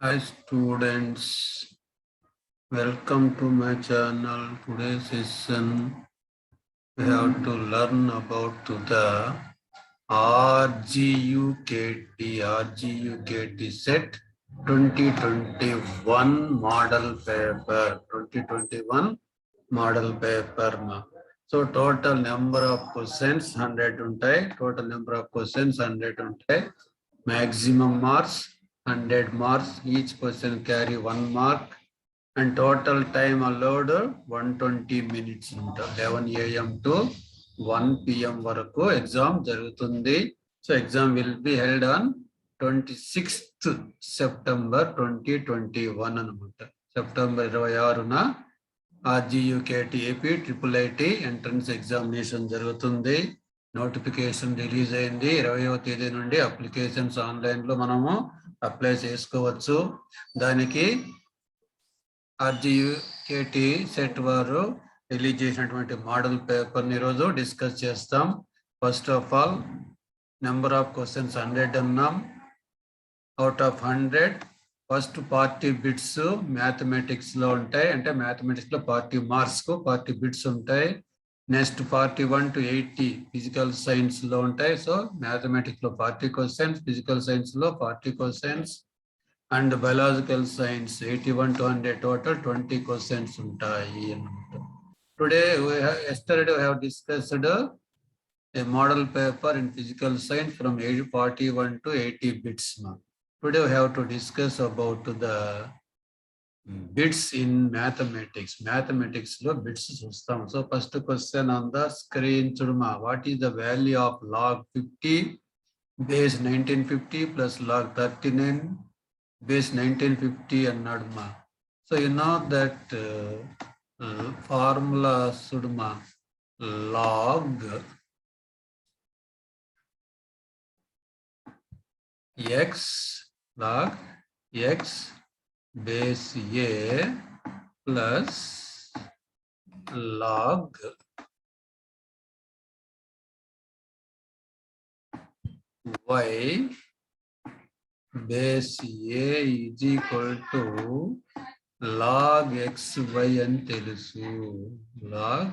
Hi students, welcome to my channel. Today's session we have to learn about the RGUKT set 2021 model paper. 2021 model paper. So total number of questions 100 untai. Total number of questions 100 untai. Maximum marks 100 marks. Each question carry 1 mark. And total time allowed 120 minutes. 11 a.m. to 1 p.m. varaku exam jarugutundi. So exam will be held on 26th September 2021 అనమాట. September 26న RGUKT AP triple IT entrance examination జరుగుతుంది. Notification release అయింది. 20వ తేదీ నుండి applications ఆన్లైన్లో మనము apply చేసుకోవచ్చు. దానికి RGUKT సెట్ వారు రిలీజ్ చేసినటువంటి మోడల్ పేపర్ని ఈరోజు డిస్కస్ చేస్తాం. First of all number of questions 100 అన్నాం. Out of 100 first party bits mathematics లో ఉంటాయి. అంటే మ్యాథమెటిక్స్ లో 40 మార్క్స్ కు 40 బిట్స్ ఉంటాయి. నెక్స్ట్ 41 to 80 ఫిజికల్ సైన్స్ లో ఉంటాయి. సో మ్యాథమెటిక్స్ లో 40 క్వశ్చన్స్, ఫిజికల్ సైన్స్ లో 40 questions and biological science 81 to 100 total 20 questions ఉంటాయి అన్నమాట. Today yesterday we have discussed a model paper in physical science from 41 to 80 bits. Today we have to discuss about the bits in mathematics. Mathematics lo bits chustam. So first question on the screen chuduma. What is the value of log 50 base 1950 plus log 39 base 1950 annaduma? So you know that formula suduma log x log x base a plus log y base a is equal to log xy అని తెలుసు. log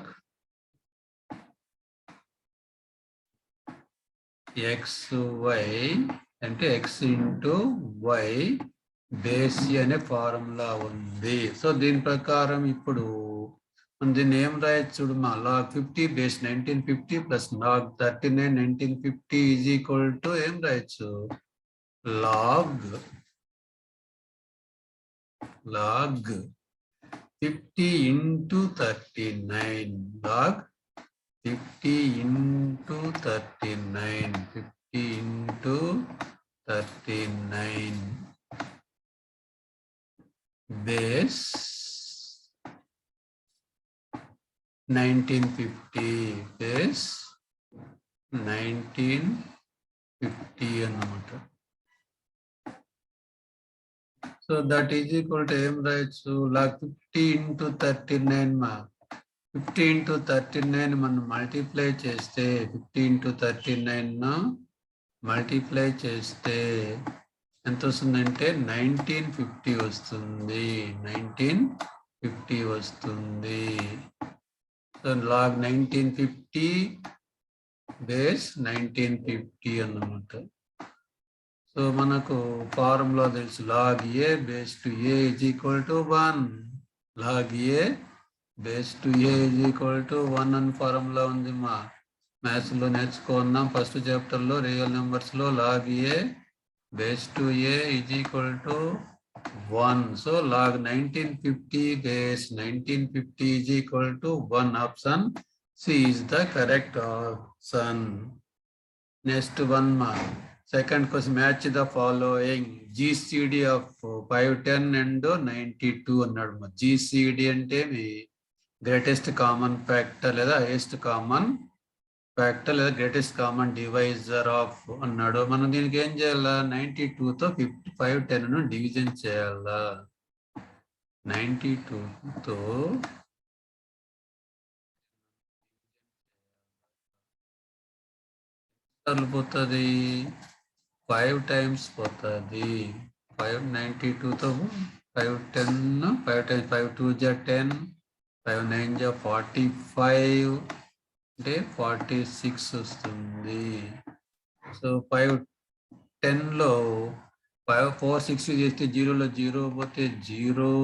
xy అంటే x into y base అనే formula ఉంది. So దీని ప్రకారం ఇప్పుడు దీన్ని ఏం రాయొచ్చు చూడమా. Log 50 base 1950 plus log 39 1950 is equal to ఏం రాయొచ్చు log 50 into 39 log 50 into 39 50 into 39 base 1950 base 1950 అన్నమాట. So that is equal to ఏం రాయొచ్చు లాగ్ 50 ఇంటూ 39 మా 50 ఇంటూ 39 మనం మల్టిప్లై చేస్తే 50 ఇంటూ 39 మల్టిప్లై చేస్తే ఎంత వస్తుందంటే 1950 వస్తుంది. 1950 వస్తుంది. సో లాగ్ 1950 బేస్ 1950 అన్నమాట. సో మనకు ఫార్ములా తెలుసు log A base to A is equal to 1. Log A base to A is equal to 1 అని ఫార్ములా ఉంది. మా మ్యాథ్స్ లో నేర్చుకున్నాం ఫస్ట్ చాప్టర్ లో రియల్ నెంబర్స్ లో log A base to a is equal to 1. So log 1950 base 1950 is equal to 1. Option C is the correct option. Next one mark. Second question, match the following. GCD of 510 and 92 అన్నాడు. GCD అంటే మీ greatest common factor లేదా highest common factor లేదా greatest common divisor of అన్నాడు. మనం దీనికి ఏం చేయాలా 92తో 510ను division చేయాలా. 92తో పోతుంది 5 టైమ్స్ పోతుంది. 592తో 510 5 times 5 2 జా 10 5 9 జా 45 అంటే 46 వస్తుంది. సో 510లో 460 చేస్తే 0లో 0 పోతే 0,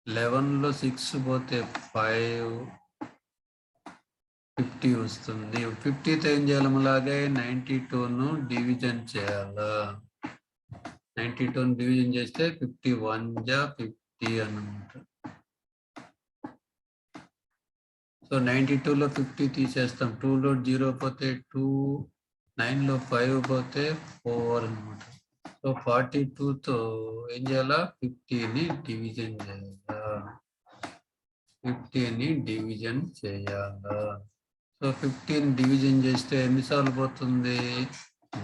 11లో 6 పోతే 5, 50 వస్తుంది. 50తో ఏం చేయాలి? అలాగే 92ను డివిజన్ చేయాలా. 92ను డివిజన్ చేస్తే 51 జా 50 అన్నమాట. సో 92లో 50 తీసేస్తాం. 2లో 0 పోతే 2, 9లో 5 పోతే 4 అనమాట. సో 42తో ఏం చేయాలా? 50ని డివిజన్ చేయాలా. 50ని డివిజన్ చేయాలా. సో 15 డివిజన్ చేస్తే ఎన్నిసార్లు పోతుంది?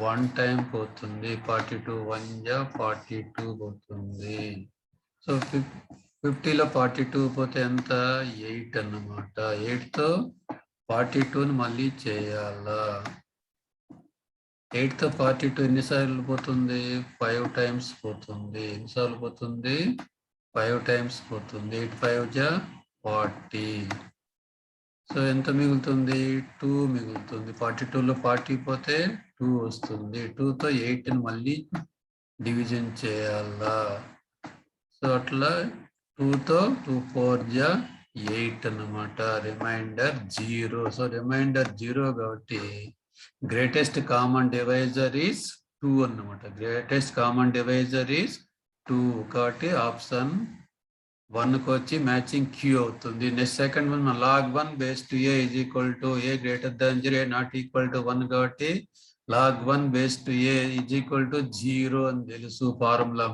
1 టైం పోతుంది. 42 1 జా 42 పోతుంది. సో 50లో 42 పోతే ఎంత? 8 అన్నమాట. 8తో 42ని మళ్ళీ చేయాలా. 8తో 42 ఎన్నిసార్లు పోతుంది? 5 టైమ్స్ పోతుంది. ఎన్నిసార్లు పోతుంది? 5 టైమ్స్ పోతుంది. 8 5 జా 40. సో ఎంత మిగులుతుంది? 2 మిగులుతుంది. 42లో 40 పోతే 2 వస్తుంది. 2తో 8ని మళ్ళీ డివిజన్ చేయాలా. సో అట్లా 2తో 2 4 జా 8 అన్నమాట. రిమైండర్ 0. సో రిమైండర్ 0 కాబట్టి గ్రేటెస్ట్ కామన్ డివైజర్ ఈస్ 2 అన్నమాట. గ్రేటెస్ట్ కామన్ డివైజర్ ఈస్ 2 కాబట్టి ఆప్షన్ 1కి వచ్చి మ్యాచింగ్ క్యూ అవుతుంది. Next second one log 1 base to a is equal to a greater than 0, a not equal to 1 కాబట్టి log 1 base to a is equal to 0 అని తెలుసు formula.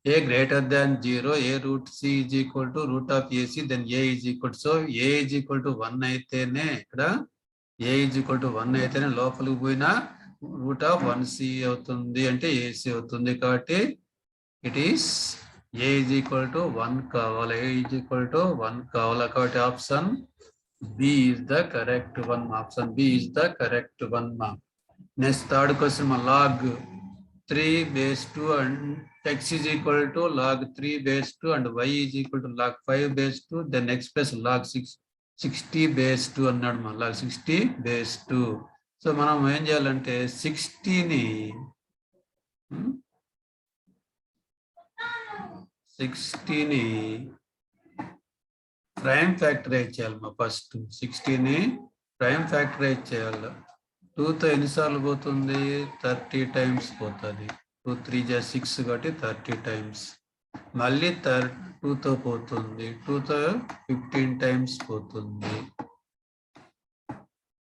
a greater than 0, a root c is equal to root of ac, then a is equal to, so a is equal to 1 అయితేనే ఇక్కడ a is equal to 1 అయితేనే లోపలికి పోయినా root of 1c అవుతుంది అంటే ac అవుతుంది. కాబట్టి it is a is equal to 1 కావాలి. a is equal to 1 కావాలి కాబట్టి option B is the correct one. Option B is the correct one. Next third question, log 3 base 2 and x is equal to log 3 base 2 and y is equal to log 5 base 2, then x plus log 60 base 2 అన్నాడు. log 60 base 2. So మనం ఏం చేయాలంటే 60ని 60ని prime factorise చేయాలి. First 60ని prime factorise చేయాలి. 2తో ఎన్నిసార్లు పోతుంది? 30 times పోతుంది. 2 3 జా 6 కాబట్టి 30 టైమ్స్. మళ్ళీ 2తో పోతుంది. 2తో 15 టైమ్స్ పోతుంది.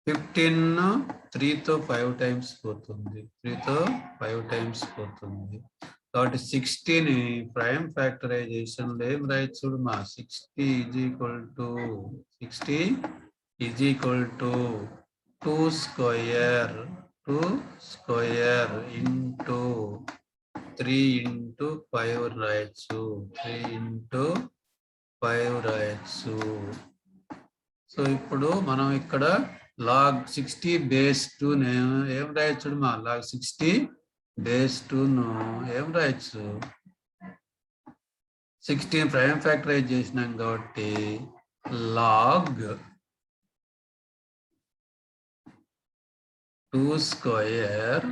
15 3తో 5 టైమ్స్ పోతుంది. 3తో 5 టైమ్స్ పోతుంది. కాబట్టి 60ని ప్రైమ్ ఫ్యాక్టరైజేషన్ ఏం రాయొచ్చు చూడమా. 60 is equal to 2 square into 3 into 5 రాయొచ్చు. 3 ఇంటూ 5 రాయొచ్చు. సో ఇప్పుడు మనం ఇక్కడ log 60 base 2 ఏం రాయొచ్చు చూడమా. log 60 base 2ను ఏం రాయొచ్చు? 16 ప్రైమ్ ఫ్యాక్టరైజ్ చేసినాం కాబట్టి log 2 square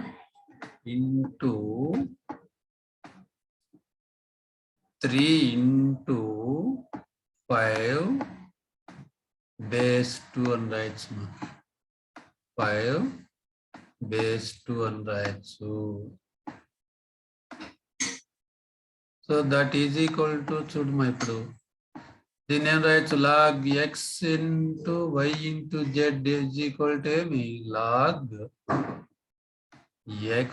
into 3 into 5 base 2 అని రాయొచ్చు. 5 base 2 అని రాయొచ్చు. So that is equal to చూడమా. ఇప్పుడు దీన్ని ఏం రాయొచ్చు? log x into y into z is equal to ఏమి? log x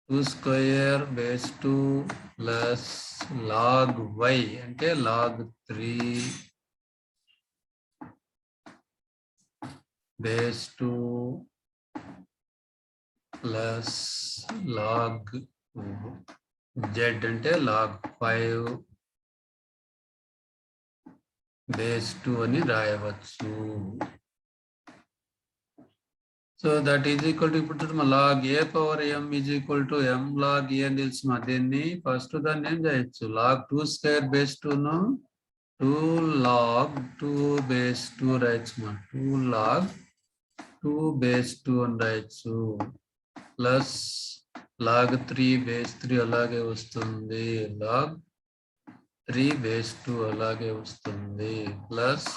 2 square base 2 plus log y అంటే log 3 base 2 plus log z అంటే log 5 బేస్ 2 అని రాయవచ్చు. So that is equal to ఇప్పుడు log a power m is equal to m log a అని తెలుసు మా. దీన్ని ఫస్ట్ దాన్ని ఏం చేయొచ్చు, లాగ్ 2 స్క్వేర్ బేస్ 2ను 2 లాగ్ 2 బేస్ 2 రాయొచ్చు మా. 2 లాగ్ 2 బేస్ 2 అని రాయొచ్చు, ప్లస్ లాగ్ 3 బేస్ 3 అలాగే వస్తుంది, లాగ్ 3 బేస్ 2 అలాగే వస్తుంది, plus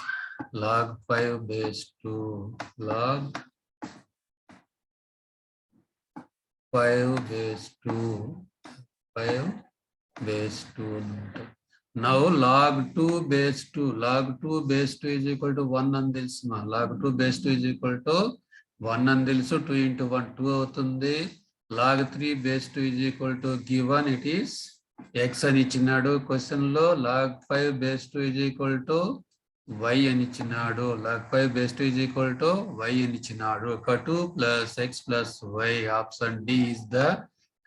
log 5 base 2 log 5 base 2 5 base 2 ఉంటుంది. Now log 2 base 2 log 2 base 2 is equal to 1 అని తెలుసు మా. log 2 base 2 is equal to 1 అని తెలుసు. 2 into 1 2 అవుతుంది. log 3 base 2 is equal to given it is x అని ఇచ్చినాడు క్వశ్చన్ లో. log 5 base 2 is equal to y అని ఇచ్చినాడు. log 5 base 2 is equal to y అని ఇచ్చినాడు. 2 plus x plus y, option D is the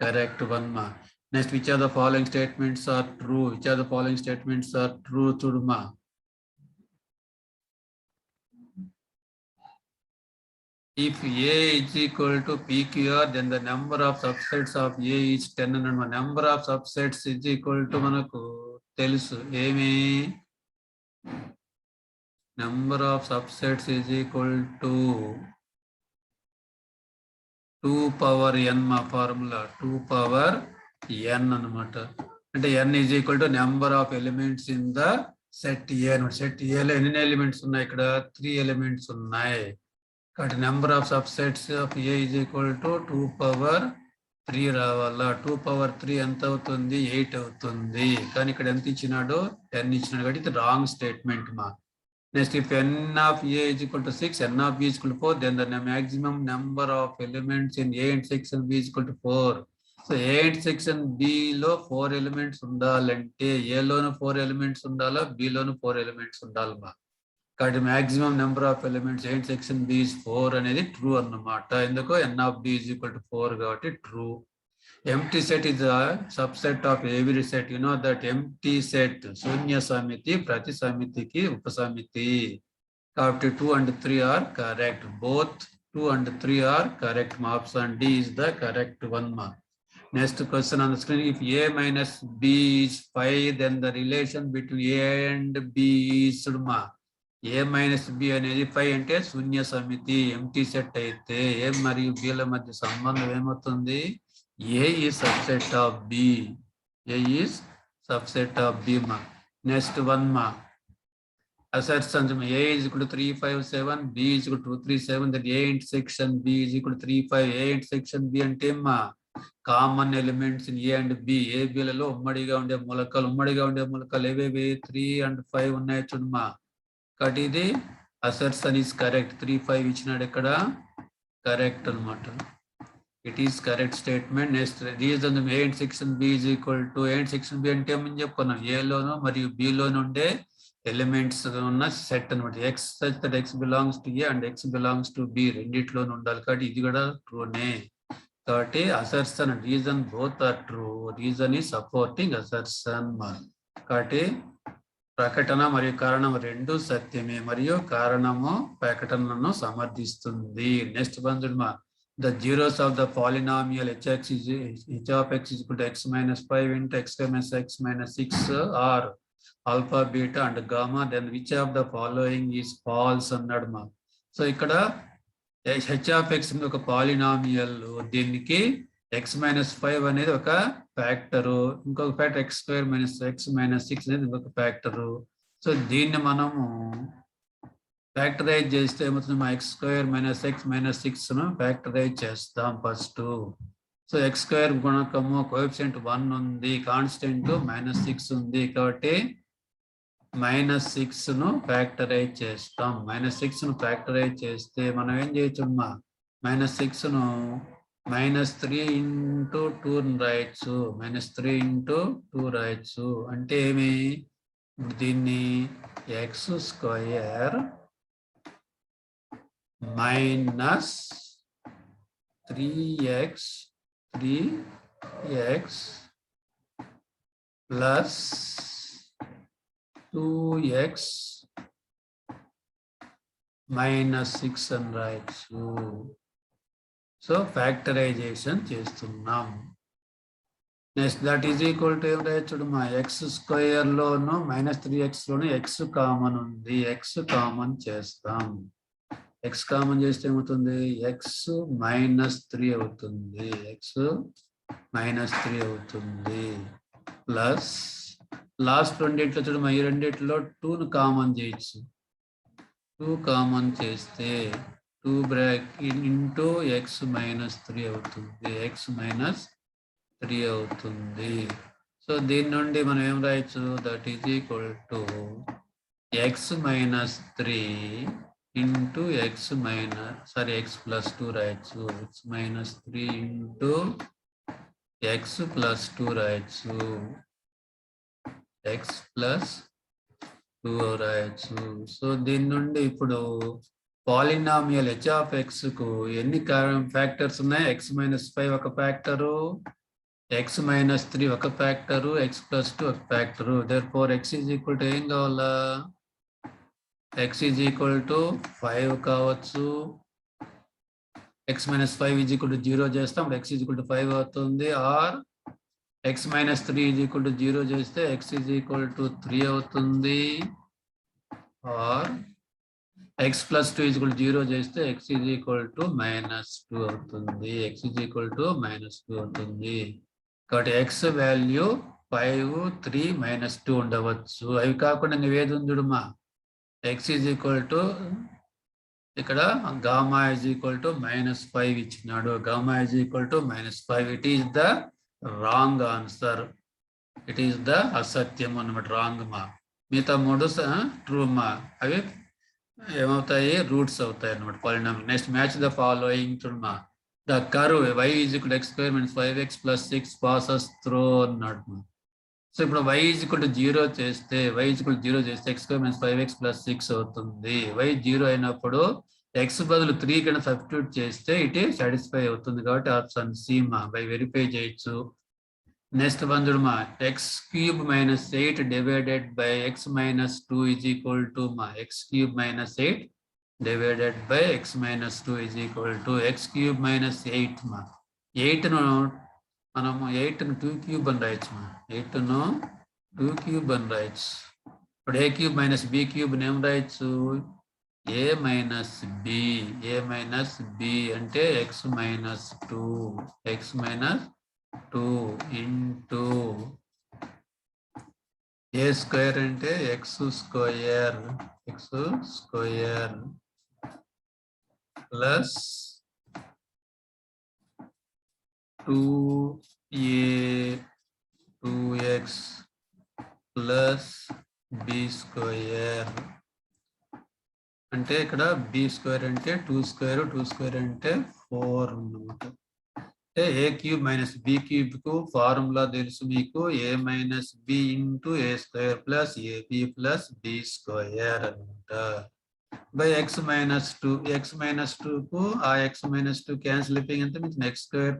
correct one ma. Next, which of the following statements are true? Which of the following statements are true chudma? If A is equal to PQR, then the number of subsets of A is 10 and number of subsets is equal to manaku telusu emi. Number of subsets is equal to 2 power n ma formula. 2 power n anamata. And n is equal to number of elements in the set A. Set A lo ఎన్ని elements ఉన్నాయి ఇక్కడ? 3 elements ఉన్నాయి. కాబట్టి number of subsets of A is equal to 2 power 3 రావాలా. 2 power 3 ఎంత అవుతుంది? 8 అవుతుంది. కానీ ఇక్కడ ఎంత ఇచ్చినాడు? 10 ఇచ్చినాడు. కాబట్టి ఇది రాంగ్ స్టేట్మెంట్ మా. Next, if n of A is equal to 6, n of B is equal to 4, then the maximum number of elements in A and section B is equal to 4. So A and section B లో 4 elements ఉండాలంటే A loan 4 elements ఉండాలా, B లోను 4 elements ఉండాలమ్మా. కాబట్టి maximum number of elements A and section B is 4 అనేది true అన్నమాట. ఎందుకు? n of B is equal to 4 కాబట్టి true. Empty set is a subset of every set. You know that empty set, Sunya Samiti, Prati Samiti ki Upasamiti. కాబట్టి 2 and 3 are correct. Both 2 and 3 are correct. Option D is the correct one. Next question on the screen. If A minus B is 5, then the relation between A and B is Sudma. A minus B అనేది 5 అంటే శూన్య సమితి, empty set అయితే A మరియు B ల మధ్య సంబంధం ఏమవుతుంది? A is subset of B. A is subset of B ma. Next one ma. Assertion A is equal to 357, B is equal to 237, then A intersection B is equal to 35. A intersection B అంటే ma common elements in A and B. A B లలో ఉమ్మడిగా ఉండే మూలకాలు ఏవేవి? 3 and 5 ఉన్నాయి చూడమ్మా. కాబట్టి ఇది అసర్షన్ ఈస్ కరెక్ట్. 3, 5 ఇచ్చినాడు ఇక్కడ, కరెక్ట్ అనమాట. It is correct statement. Next, reason A intersection B is equal to A intersection B అంటే ఏమని చెప్పుకున్నాం? A లోను మరియు B లోను ఉండే ఎలిమెంట్స్ ఉన్న సెట్ అనమాట. X such that X belongs to A and X belongs to B రెండిట్లోనూ ఉండాలి. కాబట్టి ఇది కూడా ట్రూనే. కాబట్టి assertion reason both are true. Reason ఈ సపోర్టింగ్ అసర్షన్. కాబట్టి ప్రకటన మరియు కారణం రెండు సత్యమే మరియు కారణము ప్రకటనను సమర్థిస్తుంది. నెక్స్ట్ బంధుమా, the zeros of the polynomial h of x is equal to x minus 5 into x minus x minus 6 are alpha, beta and gamma. Then which of the following is false అన్నాడు మా. So ఇక్కడ h of x ఒక polynomial, దీనికి x minus 5 అనేది ఒక factor, ఇంకొక factor x square minus x minus 6 అనేది ఇంకొక ఫ్యాక్టరు. సో దీన్ని మనము ఫ్యాక్టరైజ్ చేస్తే ఏమవుతుంది? X square minus x minus 6ను ఫ్యాక్టరైజ్ చేస్తాం ఫస్ట్. సో ఎక్స్ స్క్వేర్ గుణకము కోఎఫిషియంట్ 1 ఉంది, కాన్స్టెంట్ -6 ఉంది. కాబట్టి -6ను ఫ్యాక్టరైజ్ చేస్తాం. -6ను ఫ్యాక్టరైజ్ చేస్తే మనం ఏం చేయొచ్చు అమ్మా? -6ను -3 into 2 రాయొచ్చు. -3 into 2 రాయొచ్చు. అంటే ఏమి? దీన్ని X square minus 3x plus 2x minus 6 అని రాయొచ్చు. సో ఫ్యాక్టరైజేషన్ చేస్తున్నాం. Next that is equal to ఏం రాయొచ్చు మా x² లోను -3x లోను x కామన్ ఉంది. x కామన్ చేస్తాం. x కామన్ చేస్తే ఏమవుతుంది? x -3 అవుతుంది. x -3 అవుతుంది. ప్లస్ లాస్ట్ రెండిట్లో చూడమ్మా, ఈ రెండిట్లో 2ను కామన్ చేయొచ్చు. 2 కామన్ చేస్తే 2 బ్రాకెట్ ఇంటూ x -3 అవుతుంది. x -3 అవుతుంది. సో దీని నుండి మనం ఏం రాయొచ్చు? That is equal to x -3 into x +2 రాయొచ్చు. x -3 ఇంటూ x +2 రాయొచ్చు. x +2 రాయొచ్చు. సో దీని నుండి ఇప్పుడు పాలినామియల్ h(x) కు ఎన్ని ఫ్యాక్టర్స్ ఉన్నాయి? x -5 ఒక ఫ్యాక్టరు, x -3 ఒక ఫ్యాక్టరు, x +2 ఒక factor. Therefore x is equal to ఏం కావాలా? x ఈజ్ ఈక్వల్ టు 5 కావచ్చు. x -5 ఈజ్ ఈక్వల్ టు 0 చేస్తాం, x ఈజ్ ఈక్వల్ టు 5 అవుతుంది. Or x -3 is equal to 0 చేస్తే x ఈజ్ ఈక్వల్ టు 3 అవుతుంది. Or x +2 is equal to 0 చేస్తే x is equal to -2 అవుతుంది. x is equal to -2 అవుతుంది. కాబట్టి x value 5, 3, -2 ఉండవచ్చు. అవి కాకుండా నువ్వేది ఉంది చూడమ్మా, x ఈజ్ ఈక్వల్ టు ఇక్కడ గామా ఈజ్ ఈక్వల్ టు -5 ఇచ్చినాడు. Gamma is equal to -5. It is the wrong answer. It is the అసత్యం అన్నమాట, రాంగ్ మా. మిగతా 3 ట్రూ మా. అవి ఏమవుతాయి? రూట్స్ అవుతాయి అన్నమాట polynomial. Next match the following చూడమ్మా. The curve y is equal to x² - 5x + 6 passes through అన్నాడు. సో ఇప్పుడు y ఈజ్ ఈక్వల్ టు 0 చేస్తే x² - 5x + 6 అవుతుంది. y 0 అయినప్పుడు x బదులు 3 కింద సబ్స్టిట్యూట్ చేస్తే ఇట్ సాటిస్ఫై అవుతుంది. కాబట్టి ఆప్షన్ సి మా. బై వెరిఫై చేయొచ్చు. నెక్స్ట్ వన్ చూడమ్మా, x³ - 8 divided by x - 2 is equal to మా x³ - 8 divided by x - 2 is equal to x³ - 8 మా. 8ను మనము 8ను 2³ అని రాయొచ్చు మా. 8ను 2³ అని రాయొచ్చు. ఇప్పుడు a³ - b³ ఏం రాయొచ్చు? a - b అంటే x -2 ఇంటూ a² అంటే x² plus 2x plus b² అంటే ఇక్కడ b² అంటే 2² అంటే 4 అన్నమాట. అంటే a³ - b³ కు ఫార్ములా తెలుసు మీకు. a - b into a² plus ab plus b² అనమాట. By x - 2. x - 2 కు ఆ x - 2 క్యాన్సిల్ అయిపోయి ఎంత మీకు x²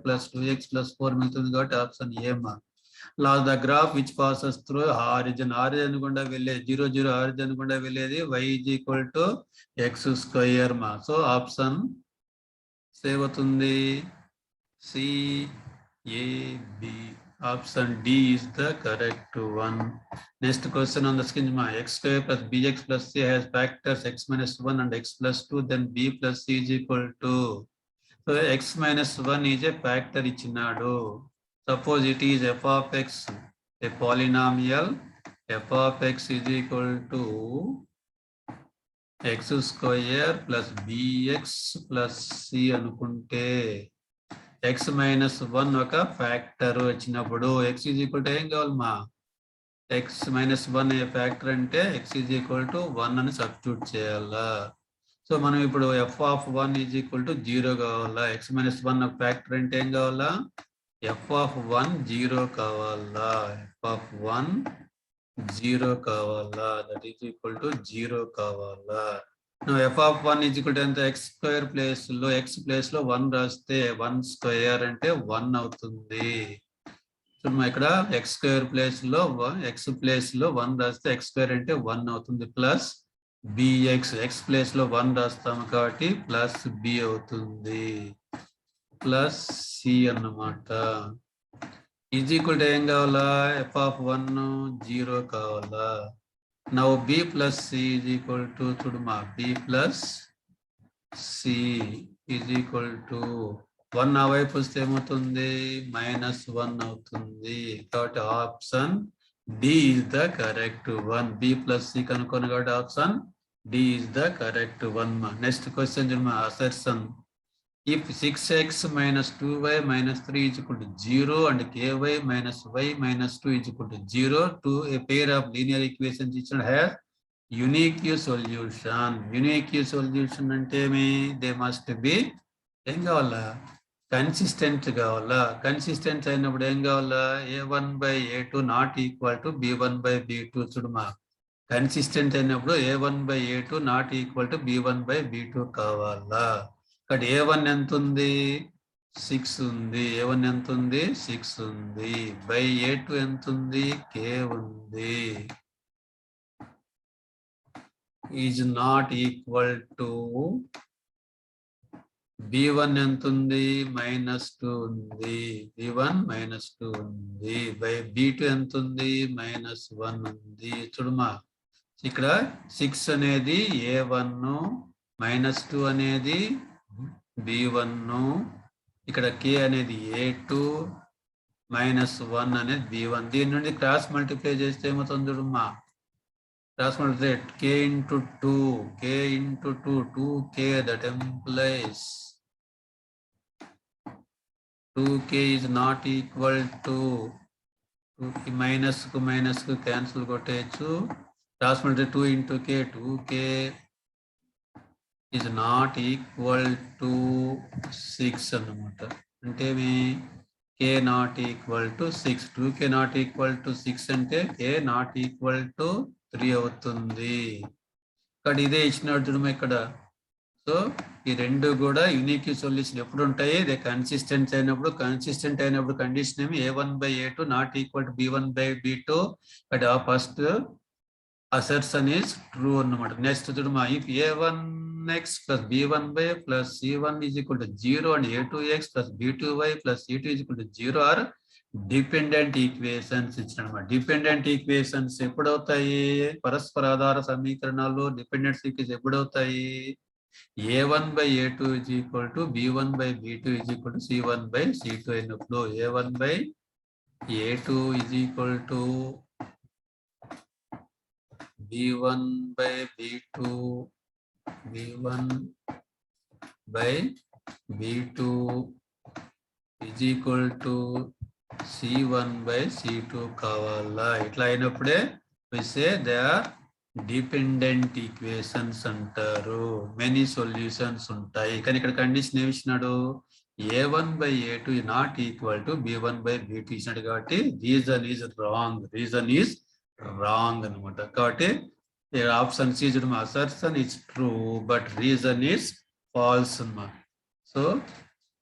ప్లస్ 2x ప్లస్ 4 మిగులుతుంది. కాబట్టి ఆప్షన్ ఏ మా. Last the graph which passes through origin గుండా వెళ్ళేది 0, 0 ఆరిజిన్ గుండా వెళ్ళేది y is equal to x² మా. సో ఆప్షన్ సేవ్ అవుతుంది CAB. Option D is the correct one. Next question on the screen, x² plus bx plus c has factors x - 1 and x + 2, then b plus c is equal to. So x - 1 is a factor ichinaadu. Suppose it is f of x, a polynomial. F of x is equal to x² plus bx plus c అనుకుంటే x - 1 ఒక factor వచ్చినప్పుడు x is equal to ఏం కావాలి మా? x - 1 ఏ factor అంటే x is equal to 1 అని substitute చేయాలా. So మనం ఇప్పుడు f of 1 is equal to 0 కావాలా. x - 1 ఒక ఫ్యాక్టర్ అంటే ఏం కావాలా? f of 1 0 కావాలా. f of 1 0 కావాలా. దట్ ఈజ్ ఈక్వల్ టు 0 కావాలా. f of 1 is equal to ఎంత? x² ప్లేస్ లో 1 రాస్తే 1² అంటే 1 అవుతుంది. సో ఇక్కడ x² ప్లేస్ లో ప్లేస్ లో 1 రాస్తే x² అంటే 1 అవుతుంది. ప్లస్ bx, x ప్లేస్ లో 1 రాస్తాము కాబట్టి ప్లస్ b అవుతుంది. ప్లస్ సి అన్నమాట. ఈజ్ ఈక్వల్ టు ఏం కావాలా? ఎఫ్ ఆఫ్ 1 0 కావాలా? Now b plus c is equal to చూడమా, b plus c is equal to 1 ఆ వైపు వస్తే ఏమవుతుంది? -1 అవుతుంది. కాబట్టి option D is the correct one. B plus c కనుక్కోను కాబట్టి option D is the correct one. Next question చూడమా, assertion. If 6x minus 2y minus 3 is equal to 0 and ky minus y minus 2 is equal to 0, to a pair of linear equations each has unique solution. Unique solution అంటే they must be ఏం కావాలా? Consistent కావాలా. Consistent అయినప్పుడు ఏం కావాలా? a1/a2 not equal to b1/b2. చూడమా, consistent అయినప్పుడు a1/a2 not equal to b1/b2 కావాలా. ఇక్కడ a1 ఎంత ఉంది? 6 ఉంది. a1 ఎంత ఉంది? 6 ఉంది. బై a2 ఎంత ఉంది? k ఉంది. Is not equal to b1 ఎంత ఉంది? -2 ఉంది. b1 -2 ఉంది. బై b2 ఎంత ఉంది? -1 ఉంది. చూడమా, ఇక్కడ 6 అనేది a1, -2 అనేది b1, ఇక్కడ k అనేది a2, -1 అనేది b1. దీని నుండి క్రాస్ మల్టిప్లై చేస్తే ఏమవుతుంది చూడమ్మా, cross multiply k into 2, k into 2, 2k, that implies 2k is not equal to minus కు క్యాన్సిల్ కొట్టేయచ్చు. Cross multiply 2 into k, 2k is not equal to 6 అన్నమాట. అంటే k not equal to 6, 2k not equal to 6 అంటే k not equal to 3 అవుతుంది. ఇక్కడ ఇదే ఇచ్చినాడు చూడమ్మా ఇక్కడ. సో ఈ రెండు కూడా యూనిక్ సొల్యూషన్ ఎప్పుడు ఉంటాయి? ఇదే కన్సిస్టెంట్ అయినప్పుడు. కన్సిస్టెంట్ అయినప్పుడు కండిషన్ ఏమి? a1/a2 not equal to b1/b2. But ఆ ఫస్ట్ assertion is true అన్నమాట. నెక్స్ట్ చూడమ్మా, if a1x plus b1y plus c1 is equal to 0 and a2x plus b2y plus c2 is equal to 0 are dependent equations ఇచ్చినమాట. Dependent equations ఎప్పుడవుతాయి? పరస్పర ఆధార సమీకరణాలు dependent equation ఎప్పుడవుతాయి? a1/a2 is equal to b1/b2 is equal to c1/c2 అయినప్పుడు a1/a2 is equal to b1/b2 is equal to c1/c2 కావాలా. ఇట్లా అయినప్పుడే we say they are dependent equations అంటారు. మెనీ సొల్యూషన్స్ ఉంటాయి. కానీ ఇక్కడ కండిషన్ ఏమి ఇచ్చినాడు? a1/a2 not equal to b1/b2 ఇచ్చినాడు కాబట్టి రీజన్ ఈజ్ రాంగ్ అనమాట. కాబట్టి ఆప్షన్ సి చూడమా, assertion is true but reason is false అన్నమాట. సో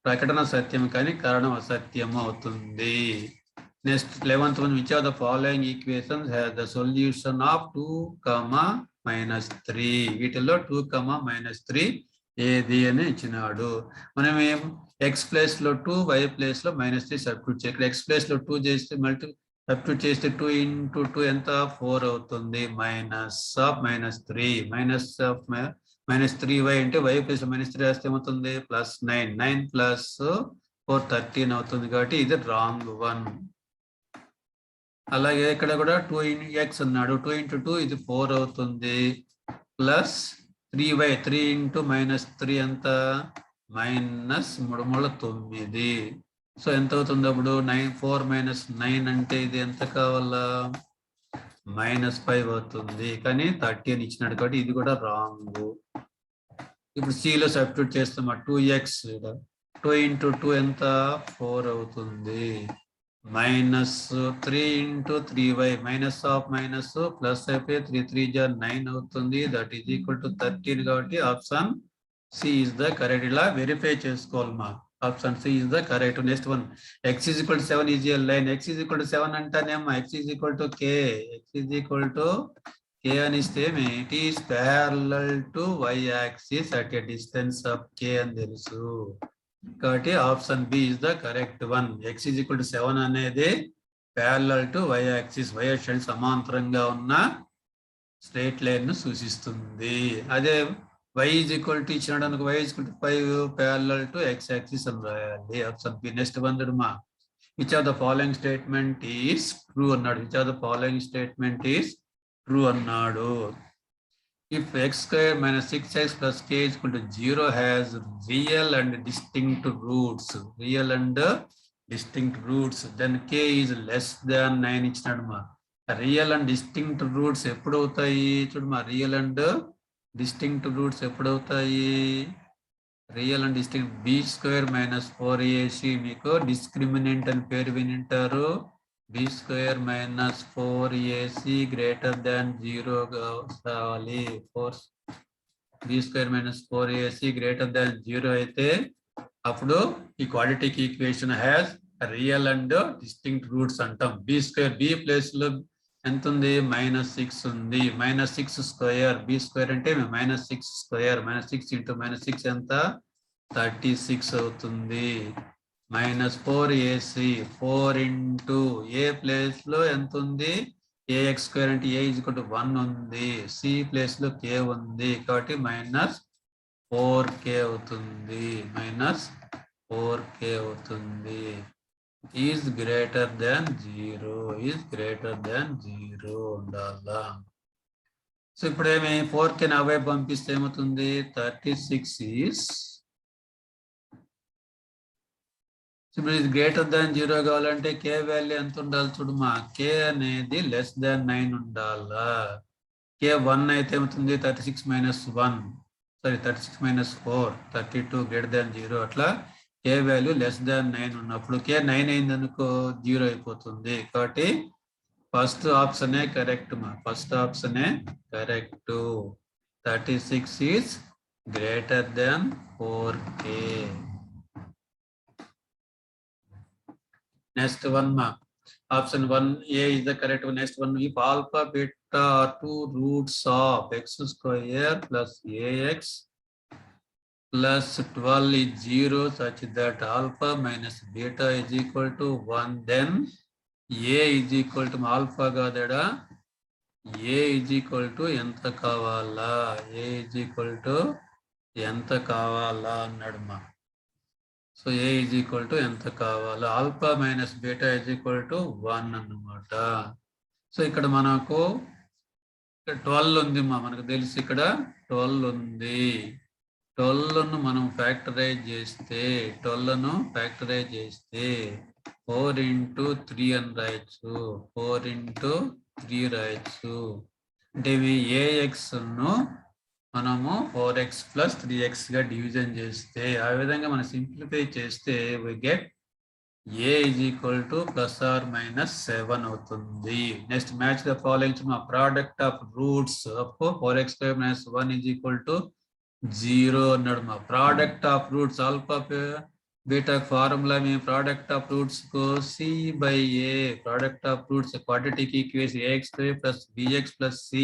ప్రకటన సత్యం కానీ కారణం అసత్యం అవుతుంది. Next 11th one, which of the following equations has the solution of 2, వీటిల్లో 2, ఏది అని ఇచ్చినాడు. మనం ఏం ఎక్స్ ప్లేస్ లో 2, వై ప్లేస్ లో -3 సబ్స్టిట్యూట్ చేయాలి. ఎక్స్ ప్లేస్ లో 2 చేస్తే సబ్స్టిట్యూట్ చేస్తే 2 into 2 ఎంత? 4 అవుతుంది. -3y అంటే y ప్లేస్ లో -3 వేస్తే ఏమవుతుంది? +9, 9 + 4 13 అవుతుంది. కాబట్టి ఇది రాంగ్ వన్. అలాగే ఇక్కడ కూడా 2x అన్నాడు. 2 into 2 ఇది 4 అవుతుంది. ప్లస్ 3y, 3 into -3 ఎంత? -3×9. సో ఎంత అవుతుంది అప్పుడు? 4 - 9 అంటే ఇది ఎంత కావాలా? -5 అవుతుంది. కానీ 30 అని ఇచ్చినాడు కాబట్టి ఇది కూడా రాంగ్. ఇప్పుడు C లో సబ్స్టిట్యూట్ చేస్తామా, 2x 2 into 2 ఎంత? 4 అవుతుంది. -3 into 3y, minus of minus plus అయిపోయి 3 3 9 అవుతుంది. దట్ ఈజ్ ఈక్వల్ టు 13 కాబట్టి option C is the correct. ఇలా వెరిఫై చేసుకోవాలి మా. Option C is the correct. Next one, x = 7 is a line. x = 7 అంటేనేమో x = k. x = k అని ఇస్తే it is parallel to y axis at a distance of k అని తెలుసు. కాబట్టి option B is the correct one. x is equal to 7 అనేది parallel to y axis, y axis సమాంతరంగా ఉన్న straight line ను సూచిస్తుంది. అదే y ఈజ్ ఈక్వల్ టు ఇచ్చినాడు అనుకో, y is equal to 5 parallel to x axis అని రాయాలి. Option B. నెక్స్ట్ బంధుడు మా which of the following statement is true అన్నాడు. Which of the following statement is true అన్నాడు. If x square minus 6x plus k is equal to 0 has real and distinct roots, then k is less than 9 ఇచ్చినాడు మా. Real and distinct roots ఎప్పుడవుతాయి చూడు మా. Real and distinct roots ఎప్పుడవుతాయి? Real and distinct b square minus 4ac మీకు discriminant అని పేరు వినింటారు. B square minus 4ac greater than 0 కావాలి. B square minus 4ac greater than 0 అయితే అప్పుడు ఈ quadratic equation has real and distinct roots అంటాం. బి స్క్వేర్ బి ప్లేస్ లో ఎంత ఉంది? -6 ఉంది. -6 స్క్వేర్, బి స్క్వేర్ అంటే -6 స్క్వేర్, -6 ఇంటూ -6 ఎంత? 36 అవుతుంది. -4ac 4 ఇంటూ ఏ ప్లేస్ లో ఎంత ఉంది? ax స్క్వేర్ అంటే a ఈజ్ ఈక్వల్ టు 1 ఉంది. సి ప్లేస్ లో k ఉంది కాబట్టి -4k అవుతుంది. -4k అవుతుంది. Is greater than 0, is greater than 0 ఉండాలా. సో ఇప్పుడు ఏమి 4k నా వైపు పంపిస్తే ఏమవుతుంది? 36 ఈజ్ ఇప్పుడు ఇది గ్రేటర్ దాన్ 0 కావాలంటే k వాల్యూ ఎంత ఉండాలి చూడు మా. k అనేది లెస్ దాన్ 9 ఉండాలా. k 1 అయితే ఏమవుతుంది? 36 - 4 32 గ్రేటర్ దాన్ 0. అట్లా k వాల్యూ లెస్ దాన్ 9 ఉన్నప్పుడు k 9 అయింది అనుకో 0 అయిపోతుంది. కాబట్టి ఫస్ట్ ఆప్షనే కరెక్ట్ మా. ఫస్ట్ ఆప్షనే correct. 36 is greater than 4k. Next one ma. Option 1A is the correct one. Next one, if alpha, beta are two roots of x square plus ax plus 12 is 0 such that alpha minus beta is equal to 1, then a is equal to alpha gadada. a is equal to enta kavala. a is equal to enta kavala annaduma. So A is equal to ఎంత కావాలి? Alpha minus beta is equal to 1 అన్నమాట. So ఇక్కడ మనకు 12 ఉంది మా. మనకు తెలిసి ఇక్కడ 12 ఉంది. 12ను మనం ఫ్యాక్టరైజ్ చేస్తే 4 ఇంటూ 3 అని రాయొచ్చు. 4 ఇంటూ 3 రాయొచ్చు. అంటే ఏఎక్స్ను మనము 4x ప్లస్ 3x గా డివిజన్ చేస్తే, ఆ విధంగా మనం సింప్లిఫై చేస్తే we get a is equal to ±7 అవుతుంది. Next match the following. మా product of roots of 4x square minus 1 is equal to 0 అన్నాడు. మా product of roots alpha beta formula me product of roots కు c/a. Product of roots quadratic equation ax square plus bx plus c